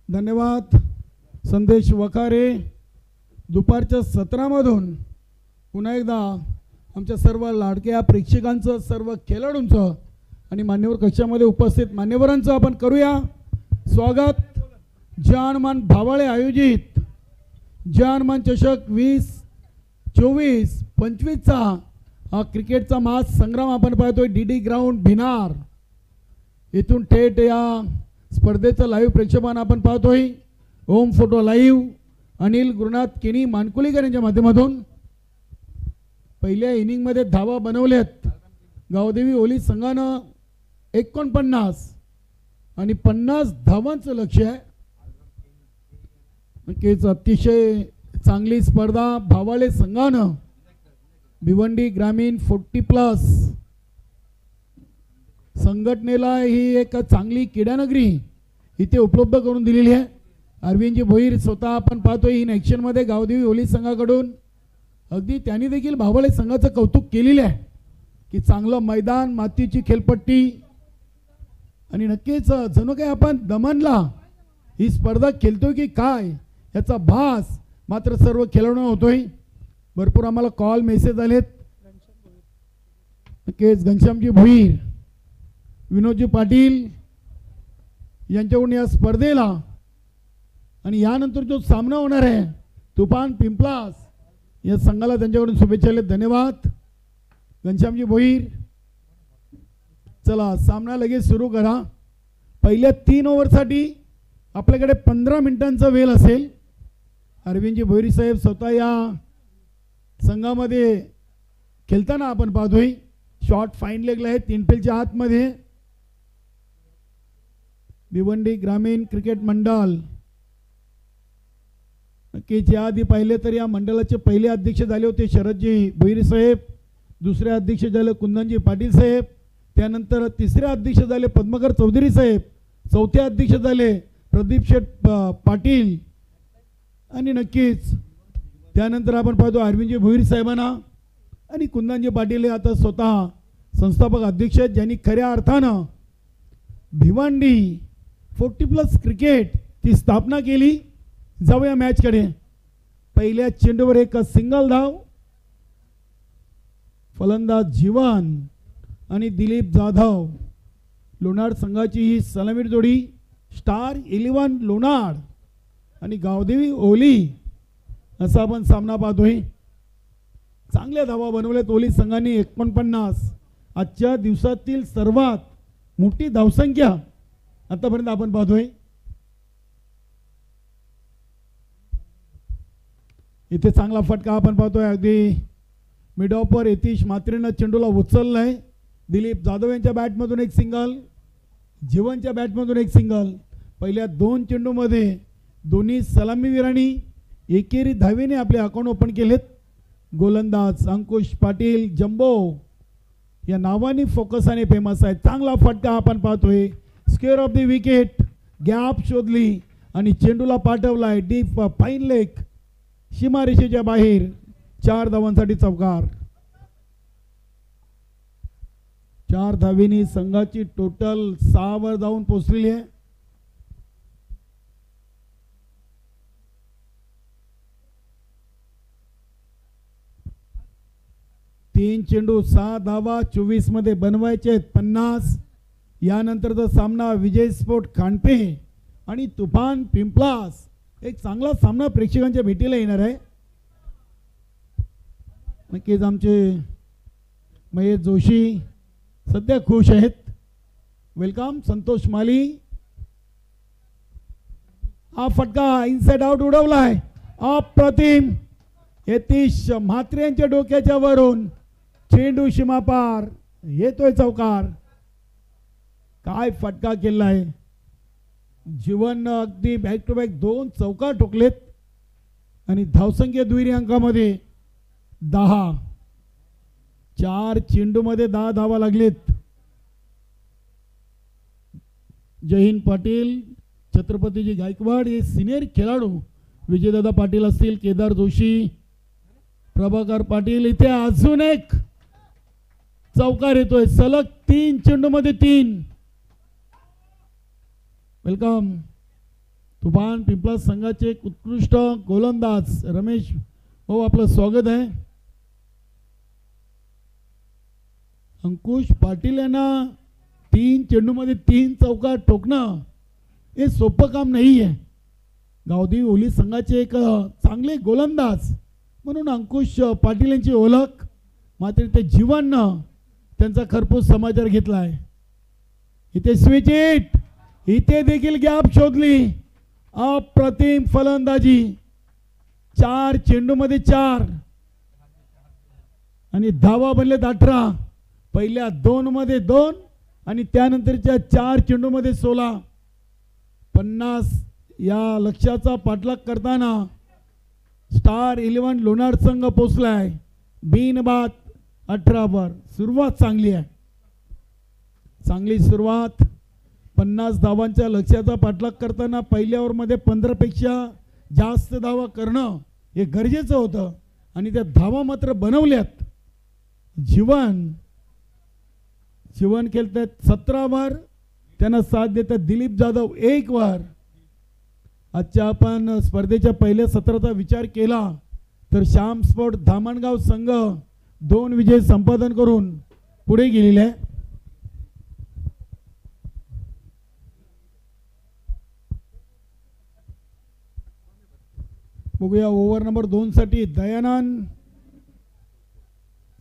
धन्यवाद संदेश वखारे. दुपारच्या सत्रामधून पुन्हा एकदा आमच्या सर्व लाडक्या प्रेक्षकांचं, सर्व खेळाडूंचं आणि मान्यवर कक्षामध्ये उपस्थित मान्यवरांचं आपण करूया स्वागत. जानमान भावाळे आयोजित जानमान चषक 2024-25चा हा क्रिकेटचा मास संग्राम आपण पाहतोय DD ग्राउंड भिनार. इथून थेट या स्पर्धेचं लाईव्ह प्रेक्षेपण आपण पाहतोय ओम फोटो लाईव्ह अनिल गुरुनाथ केनी मानकुलीकर यांच्या माध्यमातून. पहिल्या इनिंगमध्ये धावा बनवल्यात गावदेवी ओली संघानं 49 आणि 50 धावांचं लक्ष्य आहे. नक्कीच अतिशय चांगली स्पर्धा. भावाळे संघानं भिवंडी ग्रामीण 40+ संघटनेला ही एक चांगली क्रीडानगरी इथे उपलब्ध करून दिलेली आहे. अरविंदजी भोईर स्वतः आपण पाहतोय इन ॲक्शनमध्ये गावदेवी ओली संघाकडून. अगदी त्यांनी देखील भावाळे संघाचं कौतुक केलेलं आहे की चांगलं मैदान, मातीची खेळपट्टी आणि नक्कीच जणू काही आपण दमनला ही स्पर्धा खेळतोय की काय याचा भास मात्र सर्व खेळाडूंना होतोय. भरपूर आम्हाला कॉल मेसेज आलेत. नक्कीच घनश्यामजी भोईर, विनोदजी पाटील यांच्याकडून या स्पर्धेला आणि यानंतर जो सामना होणार आहे तुफान पिंपलास या संघाला त्यांच्याकडून शुभेच्छा आलेत. धन्यवाद घनश्यामजी भोईर. चला सामना लगेच सुरू करा. पहिल्या 3 ओव्हरसाठी आपल्याकडे 15 मिनिटांचा वेळ असेल. अरविंदजी भोईर साहेब स्वतः या संघामध्ये खेळताना आपण पाहतोय. शॉट फाईन लेगला आहे 3 पेलच्या आतमध्ये. भिवंडी ग्रामीण क्रिकेट मंडळ नक्कीच याआधी पाहिले तर या मंडळाचे पहिले अध्यक्ष झाले होते शरदजी भोईर साहेब. दुसरे अध्यक्ष झाले कुंदनजी पाटील साहेब. त्यानंतर तिसरे अध्यक्ष झाले पद्मकर चौधरी साहेब. चौथे अध्यक्ष झाले प्रदीप शेठ पाटील. आणि नक्कीच त्यानंतर आपण पाहतो अरविंदजी भोईर साहेबांना आणि कुंदनजी पाटील हे आता स्वतः संस्थापक अध्यक्ष आहेत ज्यांनी खऱ्या अर्थानं भिवंडी 40+ क्रिकेट ची स्थापना केली. जाऊया मॅचकडे. पहिल्या चेंडूवर एक सिंगल धाव. फलंदाज जीवन आणि दिलीप जाधव. लोणार संघाची ही सलामीर जोडी स्टार 11 लोणार आणि गावदेवी ओली असा आपण सामना पाहतोय. चांगल्या धावा बनवल्यात ओली संघाने 49. आजच्या दिवसातील सर्वात मोठी धावसंख्या आतापर्यंत आपण पाहतोय. इथे चांगला फटका आपण पाहतोय. अगदी मिड ऑफवर यतीश म्हात्रेनं चेंडूला उचललाय. दिलीप जाधव यांच्या बॅटमधून एक सिंगल, जीवनच्या बॅटमधून एक सिंगल. पहिल्या 2 चेंडूमध्ये दोन्ही सलामीवीरांनी एकेरी धावेने आपले अकाउंट ओपन केलेत. गोलंदाज अंकुश पाटील जम्बो या नावाने फोकसाने फेमस आहे. चांगला फटका आपण पाहतोय. Square of the wicket, gap शोधली आणि चेंडूला पाठवलाय डीप फाईन लेग सीमारेषेच्या बाहेर. 4 धावांसाठी चौकार. 4 धावेनी संघाची टोटल 6 वर जाऊन पोहोचलेली आहे. तीन चेंडू 6 धावा 24 मध्ये बनवायचे आहेत 50. यानंतरचा सामना विजय स्पोर्ट खांडपे आणि तुफान पिंपलास. एक चांगला सामना प्रेक्षकांच्या भेटीला येणार आहे. नक्कीच आमचे महेश जोशी सध्या खुश आहेत. वेलकम संतोष माली. हा फटका इनसाइड आउट उडवलाय. अप्रतिम. यतीश म्हात्रे यांच्या डोक्याच्या वरून चेंडू सीमापार येतोय चौकार. काय फटका केलाय. जीवन अगदी बॅक टू बॅक 2 चौकार ठोकलेत आणि धावसंख्या दुहेरी अंकामध्ये 10. 4 चेंडूमध्ये 10 धावा लागलेत. जयहिंद पाटील, छत्रपतीजी गायकवाड हे सिनियर खेळाडू विजयदादा पाटील असतील, केदार जोशी, प्रभाकर पाटील. इथे अजून एक चौकार येतोय. सलग 3 चेंडूमध्ये 3. वेलकम. तुफान पिंपळा संघाचे एक उत्कृष्ट गोलंदाज रमेश हो, आपलं स्वागत आहे. अंकुश पाटील यांना 3 चेंडूमध्ये 3 चौकार ठोकणं हे सोपं काम नाही आहे. गावदेवी ओली संघाचे एक चांगले गोलंदाज म्हणून अंकुश पाटील यांची ओळख. मात्र ते जीवननं त्यांचा खरपूस समाचार घेतला आहे. इथे स्विच हिट, इथे देखील गॅप शोधली. अप्रतिम फलंदाजी. 4 चेंडूमध्ये 4 आणि धावा बनलेत 18. पहिल्या 2 मध्ये 2 आणि त्यानंतरच्या 4 चेंडूमध्ये 16. 50 या लक्ष्याचा पाठलाग करताना स्टार 11 लोणार संघ पोचलाय. बिनबाद 18 वर. सुरुवात चांगली आहे. चांगली सुरुवात. 50 धावांच्या लक्ष्याचा पाठलाग करताना पहिल्या ओव्हरमध्ये 15 पेक्षा जास्त धावा करणं हे गरजेचं होतं आणि त्या धावा मात्र बनवल्यात. जीवन खेळतात 17 वर. त्यांना साथ देतात दिलीप जाधव 1 वर. आजच्या आपण स्पर्धेच्या पहिल्या सत्राचा विचार केला तर श्याम स्पोर्ट धामणगाव संघ 2 विजय संपादन करून पुढे गेलेले आहे. बघूया ओव्हर नंबर 2 साठी दयानंद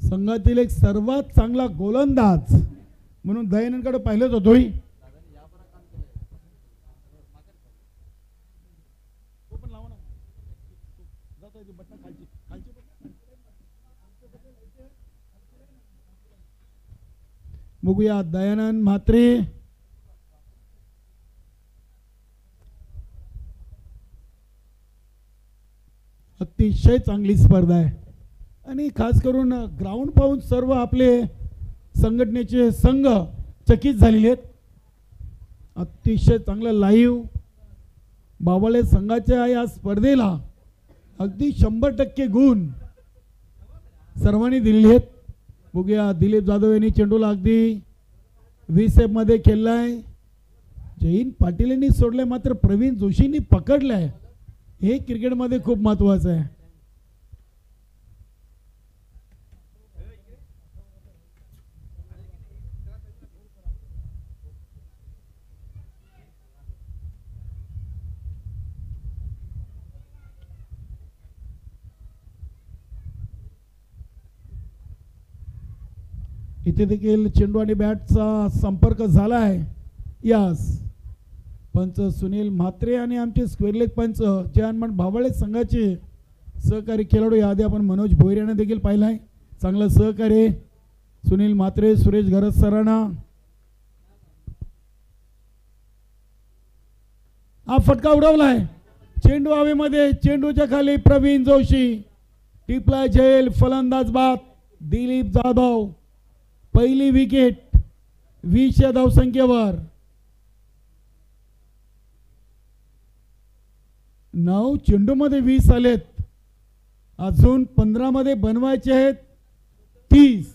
संघातील एक सर्वात चांगला गोलंदाज म्हणून दयानंदकडे पाहिलंच होतोय. बघूया दयानंद म्हात्रे. अतिशय चांगली स्पर्धा आहे आणि खास करून ग्राउंड पाहून सर्व आपले संघटनेचे संघ चकित झालेले आहेत. अतिशय चांगलं लाईव्ह बावळे संघाच्या या स्पर्धेला अगदी 100% गुण सर्वांनी दिलेले आहेत. बघूया दिलीप जाधव यांनी चेंडूला अगदी 20 मध्ये खेळलाय. जयहिंद पाटील यांनी सोडले मात्र प्रवीण जोशींनी पकडलाय. हे क्रिकेटमध्ये खूप महत्त्वाचं आहे. इथे देखील चेंडू आणि बॅटचा संपर्क झाला आहे. यास पंच सुनील म्हात्रे आणि आमचे स्क्वेअर लेग पंच जे हनुमान भावळे संघाचे सहकारी खेळाडू याआधी आपण मनोज भोईर यांना देखील पाहिलं आहे. चांगलं सहकार्य सुनील म्हात्रे, सुरेश घरत सरांना. हा फटका उडवलाय. चेंडू हवेमध्ये, चेंडूच्या खाली प्रवीण जोशी. टिपला झेल, फलंदाज बाद दिलीप जाधव. पहिली विकेट 20 या धावसंख्येवर. 9 चेंडूमध्ये 20 आलेत. अजून 15 मध्ये बनवायचे आहेत 30.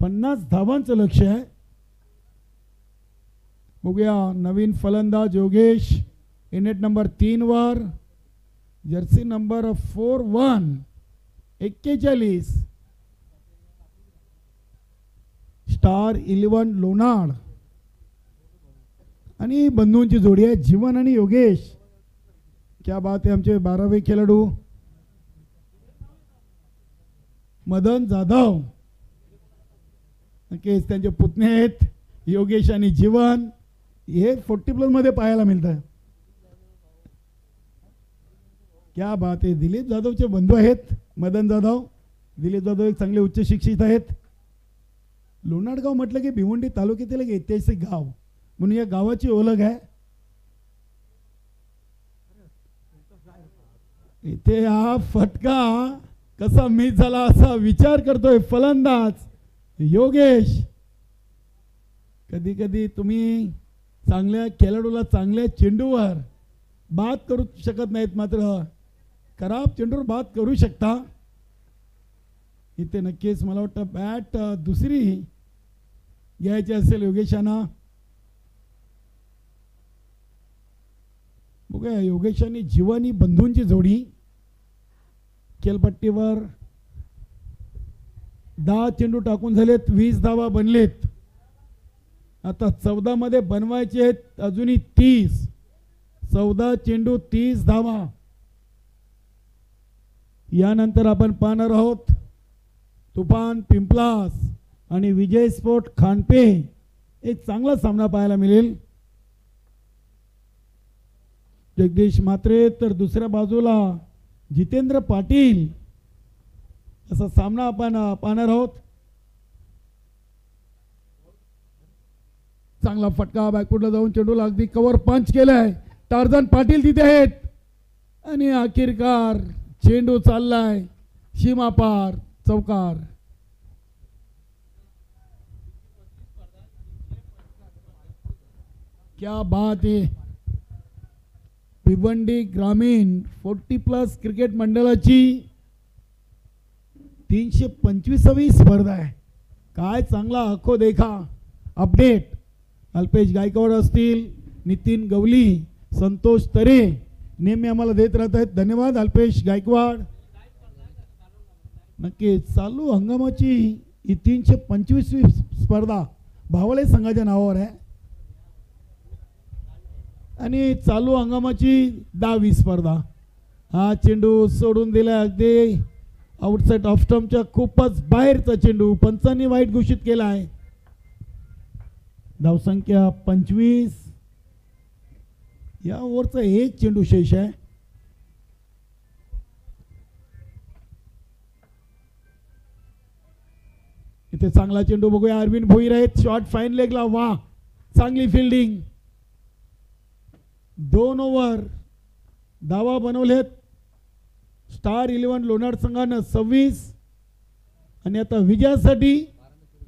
50 धावांचं लक्ष्य आहे. बघूया नवीन फलंदाज योगेश नेट नंबर 3 वर, जर्सी नंबर 41 41 स्टार 11 लोणाड. आणि बंधूंची जोडी आहे जीवन आणि योगेश. क्या बात आहे. आमचे 12वे खेळाडू मदन जाधव, नक्कीच त्यांचे पुतणे आहेत योगेश आणि जीवन. हे 40+ मध्ये पाहायला मिळतं. क्या बात आहे. दिलीप जाधवचे बंधू आहेत मदन जाधव. दिलीप जाधव एक चांगले उच्च शिक्षित आहेत. लोणारगाव म्हटलं की भिवंडी तालुक्यातील एक ऐतिहासिक गाव म्हणून या गावाची ओळख आहे. इथे हा फटका कसा मिस झाला असा विचार करतोय फलंदाज योगेश. कधी कधी तुम्ही चांगल्या खेळाडूला चांगल्या चेंडूवर बाद करू शकत नाहीत, मात्र खराब चेंडूवर बाद करू शकता. इथे नक्कीच मला वाटतं बॅट दुसरी घ्यायची असेल योगेशांना. बघूया योगेश आणि जीवानी बंधूंची जोडी. खेळपट्टीवर 10 चेंडू टाकून झालेत, 20 धावा बनलेत. आता 14 मध्ये बनवायचे आहेत अजूनही 30. 14 चेंडू 30 धावा. यानंतर आपण पाहणार आहोत तुफान पिंपलास आणि विजय स्पोर्ट खानपे. एक चांगला सामना पाहायला मिळेल. जगदीश म्हात्रे तर दुसऱ्या बाजूला जितेंद्र पाटील असा सामना आपण पाहणार आहोत. चांगला फटका बॅकफुटला जाऊन चेंडूला अगदी कव्हर पंच केलाय. टार्झन पाटील तिथे आहेत आणि अखेरकार चेंडू चाललाय सीमापार चौकार. क्या बात है. भिवंडी ग्रामीण 40+ क्रिकेट मंडळाची 325वी स्पर्धा आहे. काय चांगला आखो देखा अपडेट. अल्पेश गायकवाड असतील, नितीन गवली, संतोष तरे नेहमी आम्हाला देत राहत आहेत. धन्यवाद अल्पेश गायकवाड. नक्की चालू हंगामाची ही 325वी स्पर्धा भावळे संघाच्या नावावर आहे आणि चालू हंगामाची 10वी स्पर्धा. हा चेंडू सोडून दिला अगदी आउटसाइड ऑफ स्टंपच्या खूपच बाहेरचा चेंडू. पंचांनी वाईट घोषित केला आहे. धावसंख्या 25. या ओव्हरचा एक चेंडू शेष आहे. इथे चांगला चेंडू बघूया. अरविंद भोईर आहेत. शॉट फाईन लेगला. वा चांगली फिल्डिंग. 2 ओव्हर धावा बनवलेत. स्टार 11 लोणाड संघानं 26 आणि आता विजयासाठी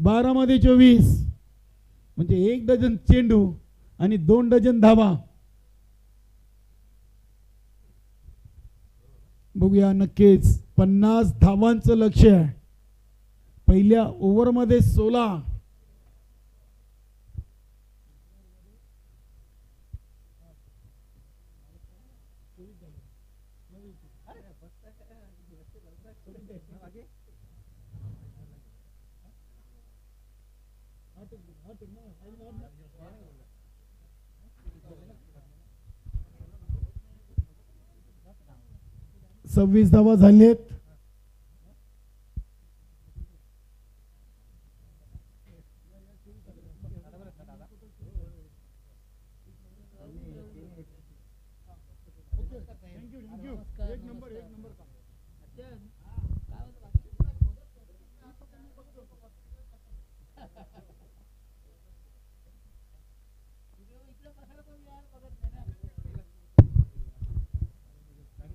12 मध्ये 24 म्हणजे 1 डझन चेंडू आणि 2 डझन धावा. बघूया नक्कीच 50 धावांचं लक्ष्य आहे. पहिल्या ओव्हरमध्ये 16. सव्वीस धावा झालेत.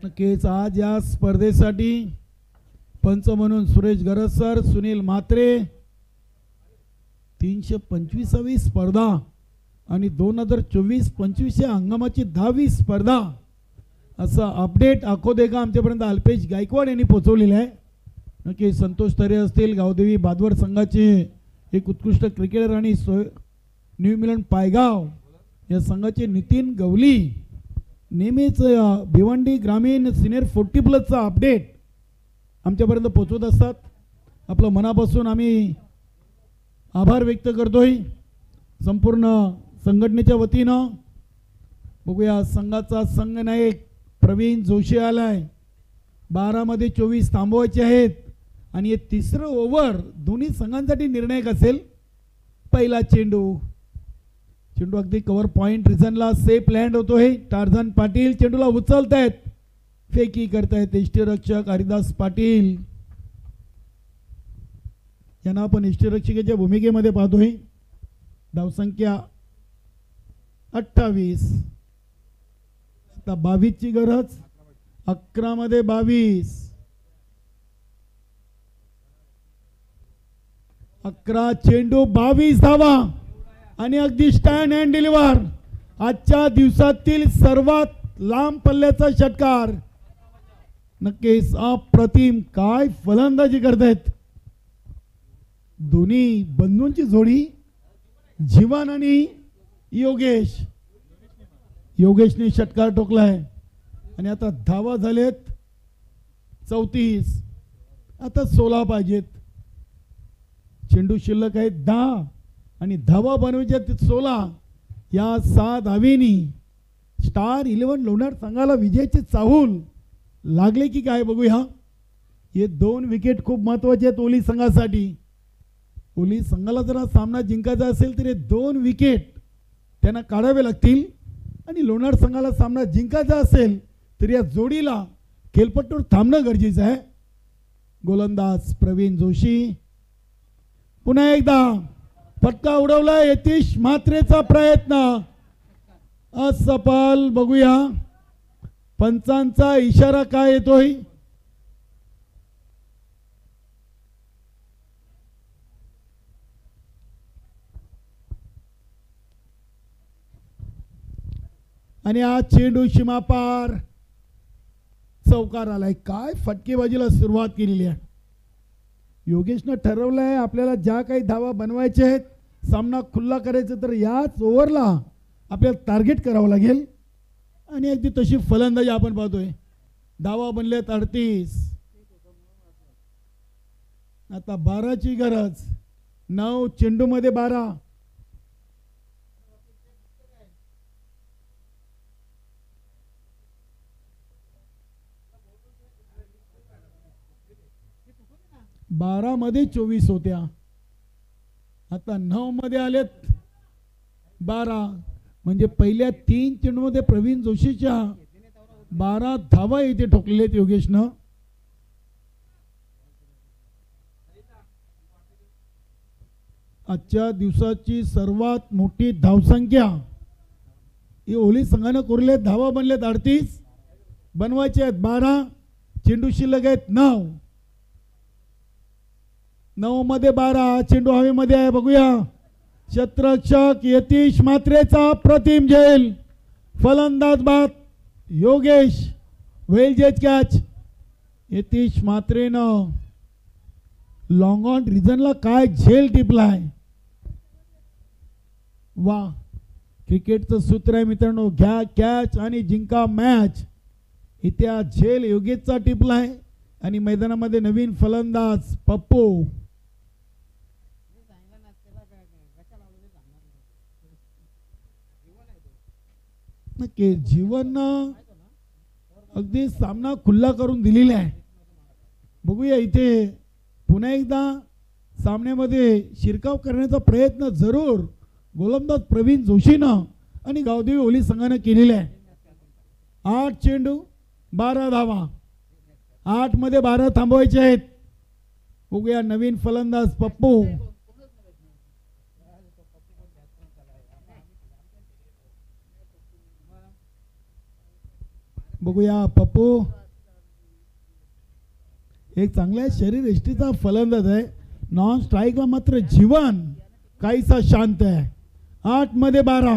नक्कीच आज या स्पर्धेसाठी पंच म्हणून सुरेश गरज सर, सुनील म्हात्रे, 325वी स्पर्धा आणि 2024-25 या हंगामाची 10वी स्पर्धा असं अपडेट अकोदेगा आमच्यापर्यंत अल्पेश गायकवाड यांनी पोहोचवलेलं आहे. नक्की संतोष तरे असतील, गावदेवी बादवड संघाचे एक उत्कृष्ट क्रिकेटर आणि न्यू इंग्लंड पायगाव या संघाचे नितीन गवली नेहमीच भिवंडी ग्रामीण सिनियर 40+ अपडेट आमच्यापर्यंत पोहोचवत असतात. आपलं मनापासून आम्ही आभार व्यक्त करतोय संपूर्ण संघटनेच्या वतीनं. बघूया संघाचा संघनायक प्रवीण जोशी आलाय. 12 मध्ये 24 थांबवायचे आहेत आणि हे तिसरं ओव्हर दोन्ही संघांसाठी निर्णायक असेल. पहिला चेंडू अगदी कव्हर पॉइंट रिझनला सेफ लँड होतोय. टार्झन पाटील चेंडूला उचलतायत, फेकी करतायत यष्टीरक्षक हरिदास पाटील यांना आपण यष्टीरक्षकाच्या भूमिकेमध्ये पाहतोय. धावसंख्या 28. आता 22 ची गरज. 11 मध्ये 22. 11 चेंडू 22 धावा आणि अगदी स्टँड अँड डिलिव्हर. आजच्या दिवसातील सर्वात लांब पल्ल्याचा षटकार. नक्कीच अप्रतिम काय फलंदाजी करतायत दोन्ही बंधूंची जोडी, जीवन आणि योगेशने षटकार ठोकलाय आणि आता धावा झालेत 34. आता 16 पाहिजेत. चेंडू शिल्लक आहेत 10 आणि धावा बनवायच्या 16. या 6 धावेनी स्टार 11 लोणार संघाला विजयाचे चाहूल लागले की काय बघूया. हे 2 विकेट खूप महत्वाचे आहेत ओली संघासाठी. ओली संघाला जर हा सामना जिंकायचा असेल तर हे 2 विकेट त्यांना काढावे लागतील आणि लोणार संघाला सामना जिंकायचा असेल तर या जोडीला खेळपट्टीवर थांबणं गरजेचं आहे. गोलंदाज प्रवीण जोशी पुन्हा एकदा फटका उडवला. यतीश म्हात्रेचा प्रयत्न असफल. बघूया पंचांचा इशारा काय येतोय. आणि हा चेंडू सीमापार चौकार आलाय. काय फटकेबाजीला सुरुवात केलेली आहे. योगेशनं ठरवलंय आपल्याला ज्या काही धावा बनवायच्या आहेत, सामना खुल्ला करायचा तर याच ओव्हरला आपल्याला टार्गेट करावं लागेल आणि अगदी तशी फलंदाजी आपण पाहतोय. धावा बनल्यात 38. आता 12 ची गरज. 9 चेंडू मध्ये 12. बारा मध्ये 24 होत्या. आता 9 मध्ये आलेत 12. म्हणजे पहिल्या 3 चेंडूमध्ये प्रवीण जोशीच्या 12 धावा इथे ठोकलेत योगेशनं. आजच्या दिवसाची सर्वात मोठी धावसंख्या ही ओली संघानं कोरले. धावा बनलेत 38. बनवायचे आहेत 12. चेंडू शिल्लक आहेत 9. 9 मध्ये 12. चेंडू हवेमध्ये आहे. बघूया क्षेत्ररक्षक यतीश म्हात्रेचा प्रतिम झेल. फलंदाज बाद योगेश. वेल जेज कॅच. यतीश म्हात्रेनं लॉंग ऑन रिझनला काय झेल टिपलाय. वा क्रिकेटचं सूत्र आहे मित्रांनो, घ्या कॅच आणि जिंका मॅच. इथे हा झेल योगेशचा टिपलाय आणि मैदानामध्ये नवीन फलंदाज पप्पू. नक्की जीवन अगदी सामना खुल्ला करून दिलेला आहे. बघूया इथे पुन्हा एकदा सामन्यामध्ये शिरकाव करण्याचा प्रयत्न जरूर गोलंदाज प्रवीण जोशीनं आणि गावदेवी ओली संघानं केलेला आहे. 8 चेंडू 12 धावा. 8 मध्ये 12 थांबवायचे आहेत. बघूया नवीन फलंदाज पप्पू. बघूया पप्पू एक चांगल्या शरीर यष्टीचा फलंदाज आहे. नॉन स्ट्राईकला मात्र जीवन काहीसा शांत आहे. 8 मध्ये 12.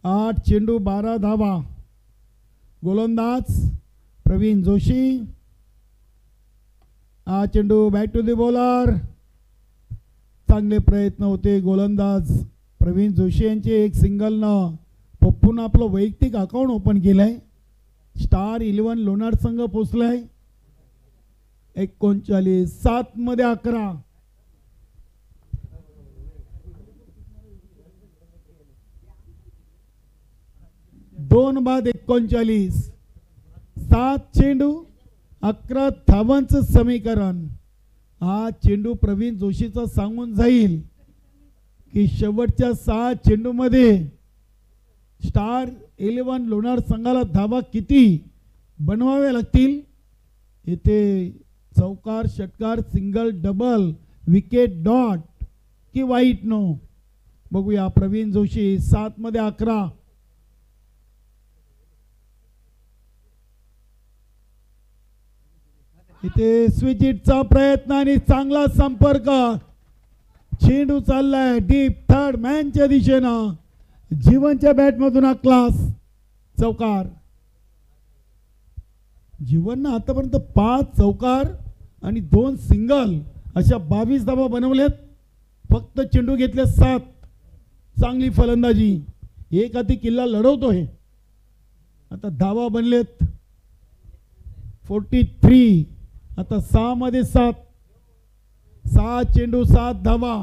8 चेंडू 12 धावा. गोलंदाज प्रवीण जोशी. हा चेंडू बॅक टू द बॉलर. चांगले प्रयत्न होते. गोलंदाज प्रवीण जोशी यांचे एक सिंगलनं पप्पून आपलं वैयक्तिक अकाउंट ओपन केलंय. स्टार 11 लोणार संघ पोचलाय. 39. 7 मध्ये 11. 2 बाद 39. 7 चेंडू 11 धावांचं समीकरण. हा चेंडू प्रवीण जोशीचा सांगून जाईल की शेवटच्या 6 चेंडूमध्ये स्टार 11 लोणार संघाला धावा किती बनवाव्या लागतील. येथे चौकार, षटकार, सिंगल, डबल, विकेट, डॉट की वाईट नो. बघूया प्रवीण जोशी. 7 मध्ये 11. इथे स्विच हिटचा प्रयत्न आणि चांगला संपर्क. चेंडू चाललाय डीप थर्ड मॅनच्या दिशेनं. जीवनच्या बॅटमधून हा क्लास चौकार. जीवननं आतापर्यंत 5 चौकार आणि 2 सिंगल अशा 22 धावा बनवल्यात. फक्त चेंडू घेतले 7. चांगली फलंदाजी. एक हाती किल्ला लढवतोय. आता धावा बनलेत 43. आता 6 मध्ये 7. 6 चेंडू 7 धावा.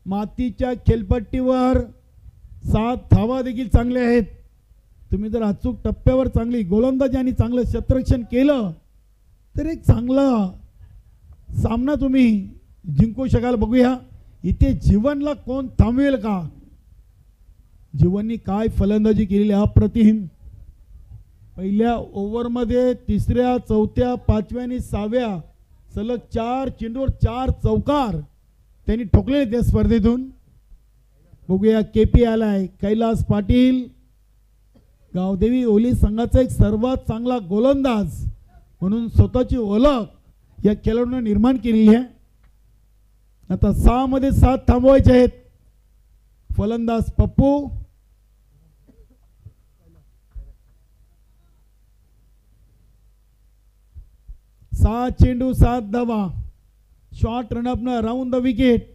मातीच्या खेळपट्टीवर 7 धावा देखील चांगले आहेत. तुम्ही जर अचूक टप्प्यावर चांगली गोलंदाजी आणि चांगलं क्षेत्ररक्षण केलं तर एक चांगला सामना तुम्ही जिंकू शकाल. बघूया इथे जीवनला कोण थांबवेल का. जीवननी काय फलंदाजी केलेली अप्रतिम. पहिल्या ओव्हरमध्ये 3ऱ्या, 4थ्या, 5व्या आणि 6व्या सलग 4 चेंडूवर 4 चौकार त्यांनी ठोकले त्या स्पर्धेतून. बघूया केपी आलाय. कैलास पाटील गावदेवी ओली संघाचा एक सर्वात चांगला गोलंदाज म्हणून स्वतःची ओळख या खेळाडूने निर्माण केलेली आहे. आता 6 मध्ये 7 थांबवायचे आहेत. फलंदाज पप्पू. 6 चेंडू 7 धावा. शॉर्ट रनअप न राऊंड द विकेट.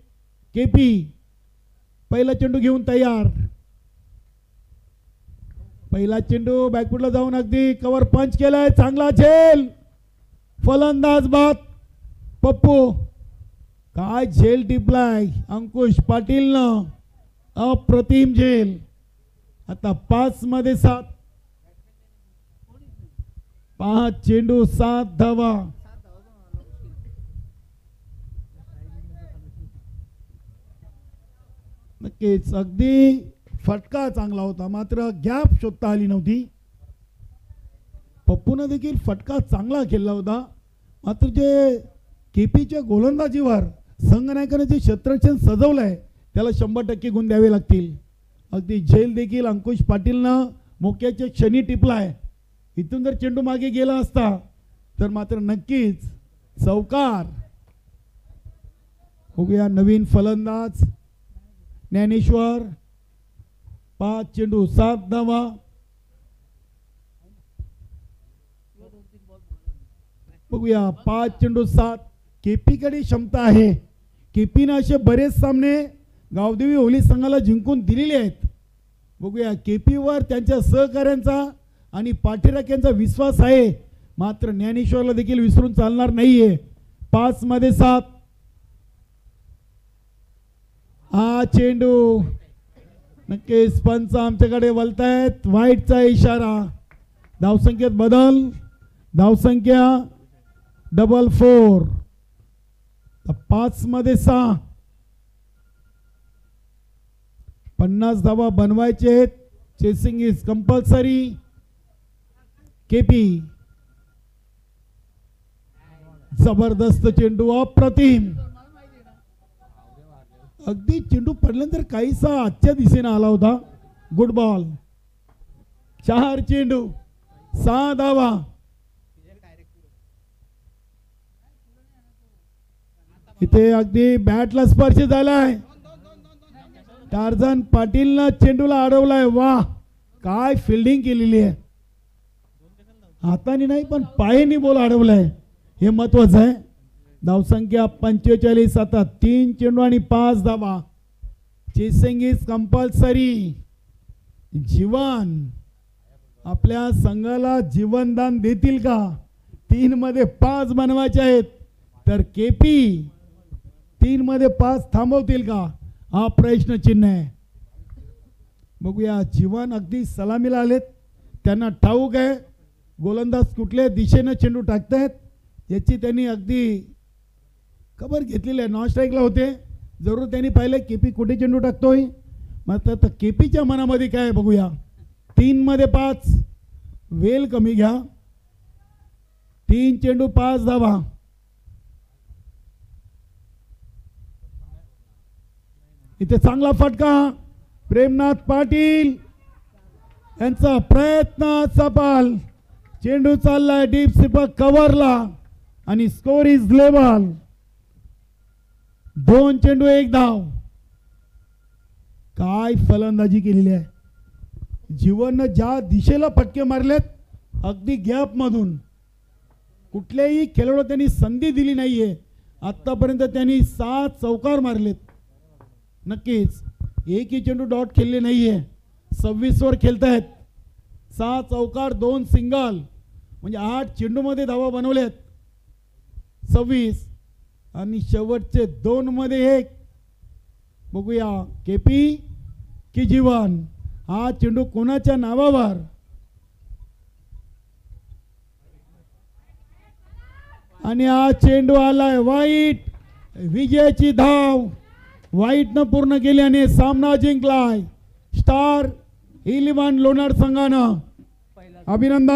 केपी पहिला चेंडू घेऊन तयार. पहिला चेंडू बॅकफुटला जाऊन अगदी कव्हर पंच केलाय. चांगला झेल. फलंदाज बाद पप्पू. काय झेल टिपलाय अंकुश पाटीलनं. अप्रतिम झेल. आता 5 मध्ये 7. 5 चेंडू 7 धावा. नक्कीच अगदी फटका चांगला होता मात्र गॅप शोधता आली नव्हती. पप्पूनं देखील फटका चांगला खेळला होता मात्र जे केपीच्या गोलंदाजीवर संघनायकाने जे क्षेत्ररक्षण सजवलंय त्याला 100% गुण द्यावे लागतील. अगदी झेल देखील अंकुश पाटीलनं मोक्याच्या क्षणी टिपलाय. इथून जर चेंडू मागे गेला असता तर मात्र नक्कीच चौकार. बघूया नवीन फलंदाज ज्ञानेश्वर. 5 चेंडू 7 धावा. बघूया 5 चेंडू 7. केपीकडे क्षमता आहे. केपीनं असे बरेच सामने गावदेवी ओली संघाला जिंकून दिलेले आहेत. बघूया केपीवर त्यांच्या सहकाऱ्यांचा आणि पाठीराख्यांचा विश्वास आहे मात्र ज्ञानेश्वरला देखील विसरून चालणार नाहीये. 5 मध्ये 7. हा चेंडू नक्कीच पंच आमच्याकडे वळतायत. वाईटचा इशारा. धावसंख्येत बदल. धावसंख्या 4. 5 मध्ये 6. 50 धावा बनवायचे आहेत. Chasing is compulsory. केपी जबरदस्त चेंडू. अप्रतिम. अगदी चेंडू पडल्यानंतर काहीसा आजच्या दिशेने आला होता. Good ball. 4 चेंडू 6 धावा. इथे अगदी बॅटला स्पर्श झालाय. टार्झन पाटीलनं चेंडूला अडवलाय. वा, काय फिल्डिंग केलेली आहे. हाताने नाही पण पायाने बॉल अडवलाय, हे महत्वाचं आहे. धावसंख्या 45. आता 3 चेंडू आणि 5 धावा. Chasing is compulsory. जीवन आपल्या संघाला जीवनदान देतील का? 3 मध्ये 5 बनवायचे आहेत, तर केपी 3 मध्ये 5 थांबवतील का? हा प्रश्न चिन्ह आहे. बघूया, जीवन अगदी सलामीला आलेत. त्यांना ठाऊक आहे गोलंदाज कुठल्या दिशेनं चेंडू टाकतायत याची त्यांनी अगदी खबर घेतलेली आहे. नॉन स्ट्राईकला होते, जरूर त्यांनी पाहिलं केपी कुठे चेंडू टाकतोय. मग आता केपीच्या मनामध्ये काय बघूया. 3 मध्ये 5, वेल कमी घ्या. 3 चेंडू 5 धावा. इथे चांगला फटका. प्रेमनाथ पाटील यांचा प्रयत्न सफल. चेंडू चाललाय डीप स्लिपर कव्हरला आणि स्कोर इज लेवल. 2 चेंडू 1 धाव. काय फलंदाजी केलेली आहे. जीवननं ज्या दिशेला फटके मारलेत, अगदी गॅप मधून कुठल्याही खेळाडू त्यांनी संधी दिली नाहीये. आतापर्यंत त्यांनी 7 चौकार मारलेत. नक्कीच एकही चेंडू डॉट खेळले नाहीये. 26 वर खेळतायत. 6 चौकार 2 सिंगल, म्हणजे 8 चेंडूमध्ये धावा बनवल्यात. 26 आणि शेवटचे 2 मध्ये 1. बघूया केपी की जीवन. हा चेंडू कोणाच्या नावावर? आणि हा चेंडू आलाय वाईट. विजयाची धाव वाईटनं पूर्ण केली आणि सामना जिंकलाय स्टार 11 लोणार संघानं. अभिनंदन.